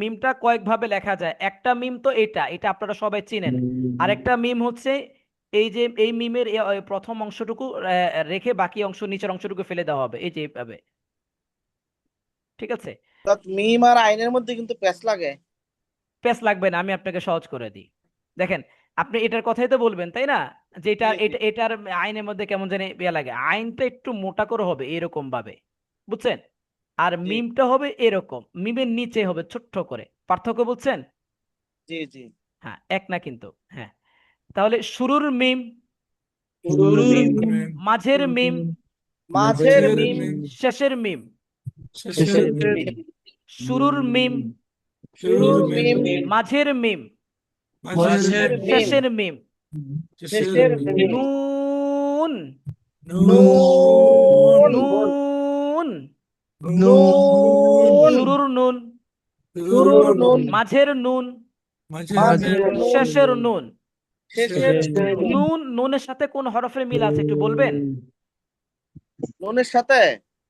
[SPEAKER 2] মিমটা কয়েক ভাবে লেখা যায়। একটা মিম তো এটা এটা আপনারা সবাই চিনেন। আরেকটা মিম হচ্ছে এই যে এই মিমের প্রথম অংশটুকু রেখে বাকি অংশ নিচের অংশটুকু ফেলে দেওয়া হবে, এই যে এইভাবে, ঠিক আছে?
[SPEAKER 5] মিম আর আইনের মধ্যে কিন্তু প্যাচ লাগে।
[SPEAKER 2] পেস লাগবে না, আমি আপনাকে সহজ করে দিই। দেখেন, আপনি এটার কথাই তো বলবেন তাই না, যে এটার আইনের মধ্যে কেমন জানি ইয়া লাগে। আইনটা একটু মোটা করে হবে এরকম ভাবে, বুঝছেন? আর মিমটা হবে এরকম, মিমের নিচে হবে ছোট্ট করে। পার্থক্য বুঝছেন?
[SPEAKER 5] জি জি
[SPEAKER 2] হ্যাঁ, এক না কিন্তু। হ্যাঁ, তাহলে শুরুর মিম,
[SPEAKER 1] শুরুর মিম
[SPEAKER 2] মাঝের মিম,
[SPEAKER 5] মাঝের মিম
[SPEAKER 2] শেষের মিম।
[SPEAKER 3] শেষের
[SPEAKER 1] মিম
[SPEAKER 2] শুরুর মিম,
[SPEAKER 5] শুরুর মিম
[SPEAKER 2] মাঝের মিম,
[SPEAKER 1] মাঝের মিম
[SPEAKER 2] শেষের মিম।
[SPEAKER 5] শেষের মিম
[SPEAKER 2] নুন,
[SPEAKER 5] নুন
[SPEAKER 2] নুন,
[SPEAKER 5] নুন
[SPEAKER 2] শুরুর নুন,
[SPEAKER 5] শুরুর নুন
[SPEAKER 2] মাঝের নুন,
[SPEAKER 5] মাঝের নুন
[SPEAKER 2] শেষের নুন।
[SPEAKER 5] শেষের নুন
[SPEAKER 2] নুনের সাথে কোন হরফের মিল আছে একটু বলবেন?
[SPEAKER 5] নুনের সাথে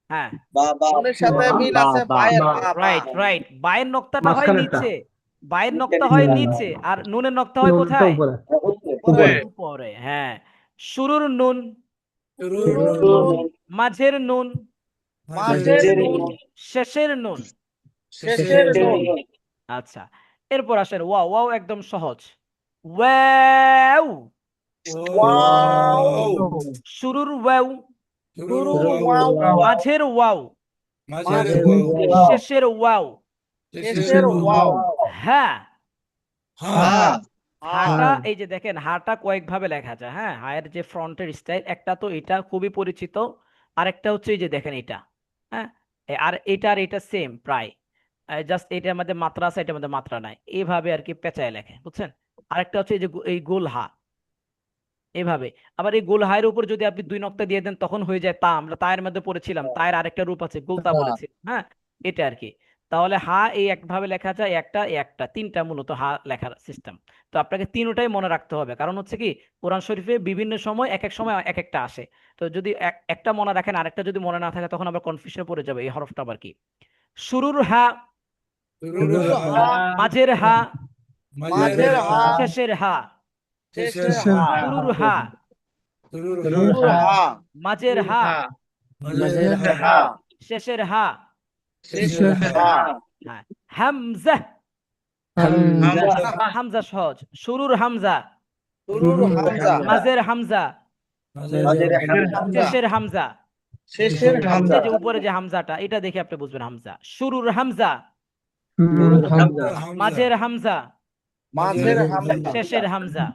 [SPEAKER 2] হ্যাঁ,
[SPEAKER 1] বাবা
[SPEAKER 5] নুনের সাথে মিল আছে বায়ের বা
[SPEAKER 2] রাইট রাইট। বায়ের নক্তাটা হয়
[SPEAKER 7] মাঝখানেরটা।
[SPEAKER 2] নিচে, বায়ের নক্তা হয় নিচে, আর নুনের নক্তা হয় কোথায়?
[SPEAKER 7] উপরে
[SPEAKER 5] উপরে
[SPEAKER 2] উপরে। হ্যাঁ, শুরুর নুন,
[SPEAKER 5] শুরুর নুন
[SPEAKER 2] মাঝের নুন,
[SPEAKER 5] মাঝের নুন
[SPEAKER 2] শেষের নুন।
[SPEAKER 5] শেষের নুন
[SPEAKER 2] আচ্ছা, এরপর আসেন ওয়াও। ওয়াও একদম সহজ। ওয়াও,
[SPEAKER 5] ওয়াও
[SPEAKER 2] শুরুর ওয়াও,
[SPEAKER 5] শুরুর ওয়াও
[SPEAKER 2] মাঝের ওয়াও,
[SPEAKER 3] মাঝের
[SPEAKER 2] শেষের ওয়াও।
[SPEAKER 5] শেষের ওয়াও
[SPEAKER 2] হ্যাঁ,
[SPEAKER 3] হ্যাঁ
[SPEAKER 2] হাটা, এই যে দেখেন হাটা কয়েক ভাবে লেখা যায়। হ্যাঁ, হায়ের যে ফ্রন্টের স্টাইল, একটা তো এটা খুবই পরিচিত, আরেকটা হচ্ছে এই যে দেখেন এটা। হ্যাঁ, আর এটা আর এটা সেম প্রায়, জাস্ট এটার মধ্যে মাত্রা আছে, এটার মধ্যে মাত্রা নাই, এইভাবে আর কি পেঁচায় লেখে, বুঝছেন? আরেকটা হচ্ছে এই যে এই গোল হা, এভাবে। আবার এই গোল হায়ের উপর যদি আপনি দুই নক্তা দিয়ে দেন তখন হয়ে যায় তা। আমরা তায়ের মধ্যে পড়েছিলাম, তায়ের আরেকটা রূপ আছে গোলতা বলেছি, হ্যাঁ, এটা আর কি। তাহলে হা এই একভাবে লেখা যায়, একটা তিনটা মূলত হা লেখার সিস্টেম। তো আপনাকে তিনটাই মনে রাখতে হবে, কারণ হচ্ছে কি কোরআন শরীফে বিভিন্ন সময় এক এক সময় এক একটা আসে। তো যদি একটা মনে রাখেন, আরেকটা যদি মনে না থাকে তখন আবার কনফিউশনে পড়ে যাবে এই হরফটা আবার কি। শুরুর হা,
[SPEAKER 5] শুরুর হা
[SPEAKER 2] মাঝের হা,
[SPEAKER 5] মাঝের হা
[SPEAKER 2] শেষের হা।
[SPEAKER 5] শেষের হা
[SPEAKER 2] শুরুর হা,
[SPEAKER 5] শুরুর হা
[SPEAKER 2] মাঝের হা,
[SPEAKER 5] মাঝের হা
[SPEAKER 2] শেষের হা।
[SPEAKER 5] শেষের হা
[SPEAKER 2] হ্যাঁ, হামজা, হামজা সহজ। শুরুর হামজা,
[SPEAKER 5] শুরুর হামজা
[SPEAKER 2] মাঝের হামজা,
[SPEAKER 1] মাঝের হামজা
[SPEAKER 2] শেষের হামজা।
[SPEAKER 5] শেষের হামজা
[SPEAKER 2] এই যে উপরে যে হামজাটা, এটা দেখে আপনি বুঝবেন হামজা। শুরুর হামজা, মাঝের হামজা,
[SPEAKER 5] মাঝের হামজা
[SPEAKER 2] শেষের হামজা।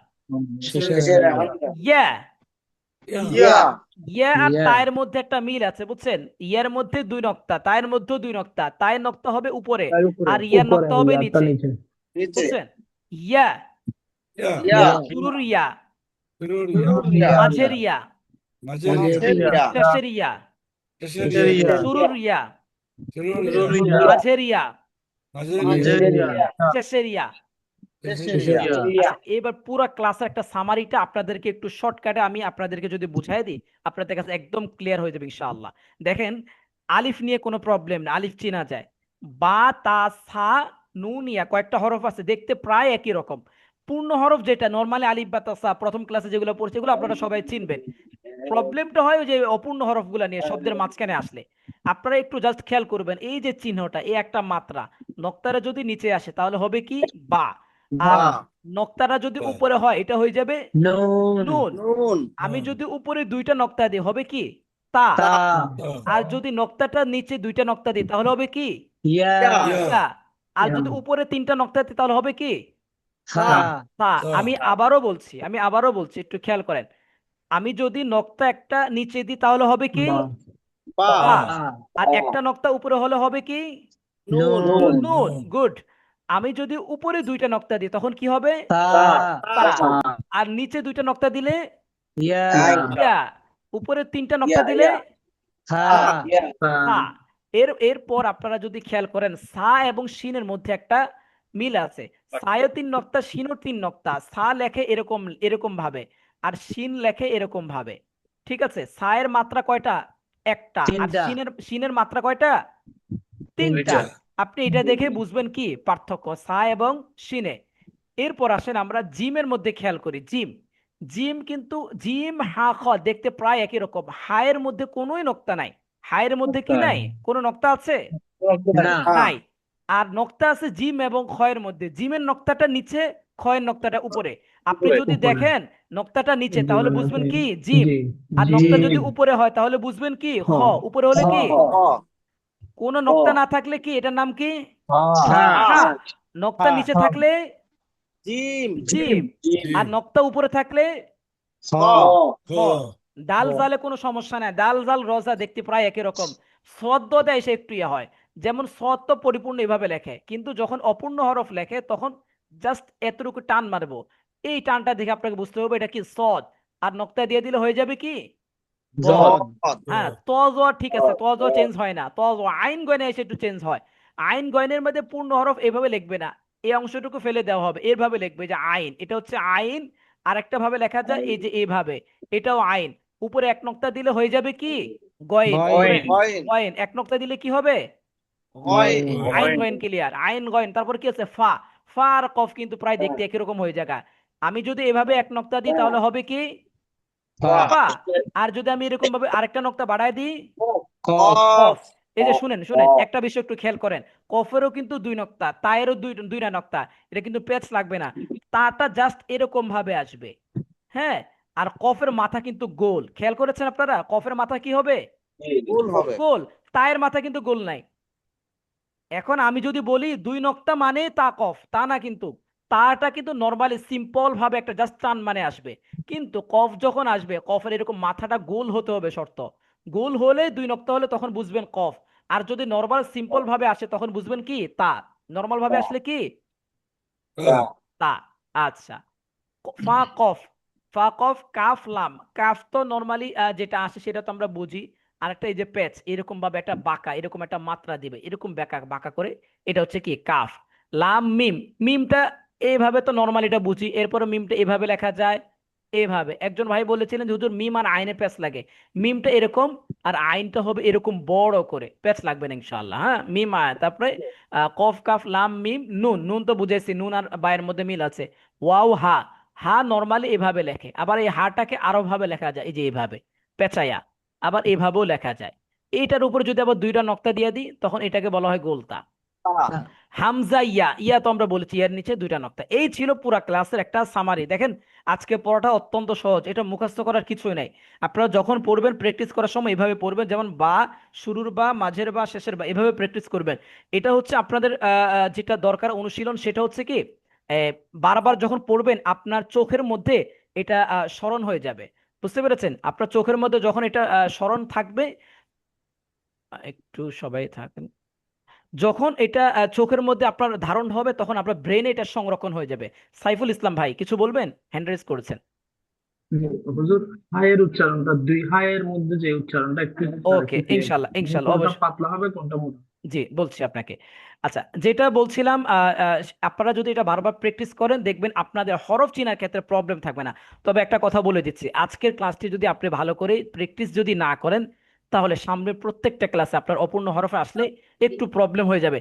[SPEAKER 1] শেষের হামজা
[SPEAKER 2] ইয়া,
[SPEAKER 5] ইয়া
[SPEAKER 2] ইয়া আর তায়ের মধ্যে একটা মিল আছে, বুঝছেন? ইয়ার মধ্যে দুই নক্তা, তায়ের মধ্যেও দুই নক্তা। তায়ের নক্তা হবে উপরে আর ইয়ার নক্তা হবে নিচে।
[SPEAKER 5] নিচে
[SPEAKER 2] বুঝছেন? ইয়া,
[SPEAKER 3] ইয়া
[SPEAKER 5] ইয়া
[SPEAKER 2] শুরুর ইয়া,
[SPEAKER 3] শুরুর
[SPEAKER 5] ইয়া
[SPEAKER 2] মাঝের ইয়া,
[SPEAKER 3] মাঝের
[SPEAKER 5] মাঝের
[SPEAKER 3] ইয়া
[SPEAKER 5] ইয়া
[SPEAKER 2] শেষের ইয়া,
[SPEAKER 3] শেষের
[SPEAKER 8] শেষের
[SPEAKER 3] ইয়া
[SPEAKER 8] ইয়া
[SPEAKER 2] শুরুর ইয়া,
[SPEAKER 3] শুরুর
[SPEAKER 8] শুরুর
[SPEAKER 3] ইয়া
[SPEAKER 8] ইয়া
[SPEAKER 2] মাঝের ইয়া,
[SPEAKER 3] মাঝের
[SPEAKER 8] মাঝের
[SPEAKER 3] ইয়া
[SPEAKER 8] ইয়া
[SPEAKER 2] শেষের ইয়া।
[SPEAKER 5] শেষের
[SPEAKER 8] শেষের
[SPEAKER 5] ইয়া
[SPEAKER 8] ইয়া
[SPEAKER 2] আচ্ছা, এবার পুরো ক্লাসের একটা সামারিটা আপনাদেরকে একটু শর্টকাটে আমি আপনাদেরকে যদি বুঝাই দিই, আপনাদের কাছে একদম ক্লিয়ার হয়ে যাবে ইনশাআল্লাহ। দেখেন, আলিফ নিয়ে কোনো প্রবলেম না, আলিফ চেনা যায়। বা, তা, সা, নুন, ইয়া কয়েকটা হরফ আছে, দেখতে প্রায় একই রকম। পূর্ণ হরফ যেটা নরমালি আলিফ বা তা সা প্রথম ক্লাসে যেগুলো পড়ছে এগুলো আপনারা সবাই চিনবেন। প্রবলেমটা হয় ওই যে অপূর্ণ হরফগুলো নিয়ে শব্দের মাঝখানে আসলে। আপনারা একটু জাস্ট খেয়াল করবেন, এই যে চিহ্নটা, এই একটা মাত্রা নক্তারা যদি নিচে আসে তাহলে হবে কি বা, আর
[SPEAKER 5] বা
[SPEAKER 2] নক্তাটা যদি
[SPEAKER 3] বা।
[SPEAKER 2] উপরে হয় এটা হয়ে যাবে
[SPEAKER 8] নুন
[SPEAKER 2] নুন।
[SPEAKER 5] নুন
[SPEAKER 2] আমি যদি উপরে দুইটা নক্তা দিই হবে কি তা,
[SPEAKER 8] তা
[SPEAKER 2] আর যদি নক্তাটা নিচে দুইটা নক্তা দিই তাহলে হবে কি
[SPEAKER 8] ইয়া
[SPEAKER 5] ইয়া
[SPEAKER 3] ইয়া
[SPEAKER 2] ইয়া, আর
[SPEAKER 8] ইয়া
[SPEAKER 2] যদি উপরে তিনটা নক্তা দিই তাহলে হবে কি
[SPEAKER 8] সা
[SPEAKER 2] তা।
[SPEAKER 3] তা।
[SPEAKER 2] আমি আবারও বলছি একটু খেয়াল করেন। আমি যদি নক্তা একটা নিচে দিই তাহলে হবে কি
[SPEAKER 8] বা
[SPEAKER 5] বা
[SPEAKER 2] বা,
[SPEAKER 8] বা
[SPEAKER 2] আর একটা নক্তা উপরে হলে হবে কি
[SPEAKER 5] নুন
[SPEAKER 8] নুন
[SPEAKER 2] নুন। গুড। আমি যদি উপরে দুইটা নক্তা দিই তখন কি হবে
[SPEAKER 8] তা
[SPEAKER 2] তা,
[SPEAKER 8] তা
[SPEAKER 2] আর নিচে দুইটা নক্তা দিলে
[SPEAKER 8] ইয়া
[SPEAKER 5] আইন
[SPEAKER 2] ইয়া, উপরে তিনটা নক্তা দিলে
[SPEAKER 8] সা তা
[SPEAKER 2] সা। এরপর আপনারা যদি খেয়াল করেন, সা এবং শিনের মধ্যে একটা মিল আছে। সায়ও তিন নক্তা, শিনও তিন নক্তা। সা লেখে এরকম এরকম ভাবে, আর শিন লেখে এরকম ভাবে। ঠিক আছে, সায়ের মাত্রা কয়টা? একটা। আর
[SPEAKER 8] তিনটা
[SPEAKER 2] শিনের মাত্রা কয়টা? তিনটা।
[SPEAKER 3] তিনটা।
[SPEAKER 2] আপনি এটা দেখে বুঝবেন কি পার্থক্য সা এবং শিনে। এরপর আসেন আমরা জিমের মধ্যে খেয়াল করি। জিম, জিম কিন্তু জিম হা খ দেখতে প্রায় একই রকম। হায়ের মধ্যে কোনোই নক্তা নাই। হায়ের মধ্যে কি নাই? কোনো নক্তা আছে?
[SPEAKER 8] না
[SPEAKER 2] নাই। আর নক্তা আছে জিম এবং খয়ের মধ্যে। জিমের নক্তাটা নিচে, খয়ের নক্তাটা উপরে। আপনি যদি
[SPEAKER 8] উপরে
[SPEAKER 2] দেখেন নক্তাটা নিচে তাহলে বুঝবেন কি
[SPEAKER 8] জি
[SPEAKER 2] জিম, আর নক্তা যদি
[SPEAKER 8] জি
[SPEAKER 2] উপরে হয় তাহলে বুঝবেন কি
[SPEAKER 8] হ
[SPEAKER 2] খ। উপরে হলে কি
[SPEAKER 5] হ
[SPEAKER 2] কোনো নক্তা না থাকলে কি এটার নাম কি
[SPEAKER 8] হা
[SPEAKER 2] হা। নক্তা
[SPEAKER 5] হা
[SPEAKER 2] নিচে থাকলে
[SPEAKER 5] জিম
[SPEAKER 2] জিম, আর
[SPEAKER 3] জি
[SPEAKER 2] নক্তা উপরে থাকলে
[SPEAKER 8] হ
[SPEAKER 3] খ
[SPEAKER 2] খ। ডাল জালে কোনো সমস্যা নাই, ডাল জাল রজা দেখতে প্রায় একই রকম। সদ্য দেয় সে একটু ইয়ে হয়। যেমন সদ তো পরিপূর্ণ এভাবে লেখে, কিন্তু যখন অপূর্ণ হরফ লেখে তখন জাস্ট এতটুকু টান মারবো। এই টানটা দেখে আপনাকে বুঝতে হবে এটা কি সদ, আর নক্তা দিয়ে দিলে হয়ে যাবে কি বদ।
[SPEAKER 8] বদ
[SPEAKER 2] হ্যাঁ, ত জ ঠিক আছে, ত জ চেঞ্জ হয় না, ত জ আইন গয়নে এসে একটু চেঞ্জ হয়। আইন গয়নের মধ্যে পূর্ণ হরফ এভাবে লিখবে না, এই অংশটুকু ফেলে দেওয়া হবে, এভাবে লিখবে যে আইন, এটা হচ্ছে আইন। আর একটা ভাবে লেখা যায় এই যে এইভাবে, এটাও আইন। উপরে এক নক্তা দিলে হয়ে যাবে কি গয়েন। উপরে
[SPEAKER 8] গয়েন
[SPEAKER 5] গয়েন
[SPEAKER 2] গয়েন, এক নক্তা দিলে কি হবে
[SPEAKER 5] গয়েন
[SPEAKER 2] আইন গয়েন। ক্লিয়ার, আইন গয়েন। তারপর কি আছে ফা। ফা আর কফ কিন্তু প্রায় দেখতে একই রকম হয়ে যায়। আমি যদি এভাবে এক নক্তা দিই তাহলে হবে কি
[SPEAKER 8] ফা
[SPEAKER 2] ফা। আর যদি আমি এরকম ভাবে আরেকটা নক্তা বাড়ায় দিই
[SPEAKER 8] কফ
[SPEAKER 2] কফ। এই যে শুনেন শুনেন, একটা বিষয় একটু খেয়াল করেন। কফেরও কিন্তু দুই নক্তা, তায়েরও দুইটা নক্তা। এটা কিন্তু পেচ লাগবে না, তাটা জাস্ট এরকম ভাবে আসবে। হ্যাঁ, আর কফের মাথা কিন্তু গোল। খেয়াল করেছেন আপনারা কফের মাথা কি হবে?
[SPEAKER 5] ভুল হবে
[SPEAKER 2] গোল। তায়ের মাথা কিন্তু গোল নাই। এখন আমি যদি বলি দুই নক্তা মানে তা কফ, তা না কিন্তু। তাটা কিন্তু নর্মালি সিম্পল ভাবে একটা জাস্ট টান মানে আসবে। কিন্তু কফ যখন আসবে, কফের এরকম মাথাটা গোল হতে হবে শর্ত। গোল হলে দুই নক্তা হলে তখন বুঝবেন কফ। আর যদি নর্মাল সিম্পল ভাবে আসে তখন বুঝবেন কি তা। নর্মাল ভাবে আসলে কি
[SPEAKER 3] তা
[SPEAKER 2] তা। আচ্ছা, ফা কফ, ফা কফ কাফ লাম। কাফ তো নর্মালি যেটা আসে সেটা তো আমরা বুঝি। আর একটা এই যে প্যাচ এরকম ভাবে একটা বাঁকা এরকম একটা মাত্রা দিবে, এরকম বাঁকা বাঁকা করে, এটা হচ্ছে কি কাফ। লাম মিম, মিমটা এইভাবে তো নর্মালি এটা বুঝি। এরপরে মিমটা এভাবে লেখা যায়, এভাবে। একজন ভাই বলেছিলেন যে হুজুর মিম আর আইনে প্যাচ লাগে। মিমটা এরকম, আর আইনটা হবে এরকম বড় করে, প্যাচ লাগবে না ইনশাআল্লাহ। হ্যাঁ, মিম আয়, তারপরে কফ কাফ লাম মিম নুন। নুন তো বুঝেছি, নুন আর বায়ের মধ্যে মিল আছে। ওয়াও হা। হা নর্মালি এভাবে লেখে, আবার এই হাটাকে আরো ভাবে লেখা যায়, এই যে এইভাবে পেঁচায়া। আবার এভাবেও লেখা যায়। এইটার উপরে যদি আবার দুইটা নক্তা দিয়ে দিই তখন এটাকে বলা হয় গোলতা। হামজা ইয়া, ইয়া তো আমরা বলেছি এর নিচে দুইটা নক্তা। এই ছিল পুরা ক্লাসের একটা সামারি। দেখেন আজকে পড়াটা অত্যন্ত সহজ, এটা মুখস্থ করার কিছুই নাই। আপনারা যখন পড়বেন প্র্যাকটিস করার সময় এভাবে পড়বেন, যেমন বা, শুরুর বা, মাঝের বা, শেষের বা, এভাবে প্র্যাকটিস করবেন। এটা হচ্ছে আপনাদের যেটা দরকার অনুশীলন, সেটা হচ্ছে কি আহ, বারবার যখন পড়বেন আপনার চোখের মধ্যে এটা স্মরণ হয়ে যাবে। বুঝতে পেরেছেন? আপনার চোখের মধ্যে যখন এটা স্মরণ থাকবে, একটু সবাই থাকেন। যখন এটা চোখের মধ্যে আপনার ধারণ হবে তখন আপনার ব্রেনে এটা সংরক্ষণ হয়ে যাবে। সাইফুল ইসলাম ভাই কিছু বলবেন, হ্যান্ড রেজ করেছেন।
[SPEAKER 7] জি, হুজুর হায়ের উচ্চারণটা, দুই হায়ের মধ্যে যে উচ্চারণটা একটু
[SPEAKER 2] ওকে,
[SPEAKER 7] শিখিয়ে
[SPEAKER 2] ইনশাল্লাহ
[SPEAKER 7] দিন।
[SPEAKER 2] ইনশাল্লাহ
[SPEAKER 7] কোনটা
[SPEAKER 2] অবশ্যই।
[SPEAKER 7] পাতলা হবে কোনটা মোটা।
[SPEAKER 2] জি বলছি আপনাকে। আচ্ছা, যেটা বলছিলাম, আপনারা যদি এটা বারবার প্র্যাকটিস করেন দেখবেন আপনাদের হরফ চেনার ক্ষেত্রে প্রবলেম থাকবে না। তবে একটা কথা বলে দিচ্ছি, আজকের ক্লাসটি যদি আপনি ভালো করে প্র্যাকটিস যদি না করেন তাহলে সামনের প্রত্যেকটা ক্লাসে আপনার অপূর্ণ হরফে আসলে একটু প্রবলেম হয়ে যাবে।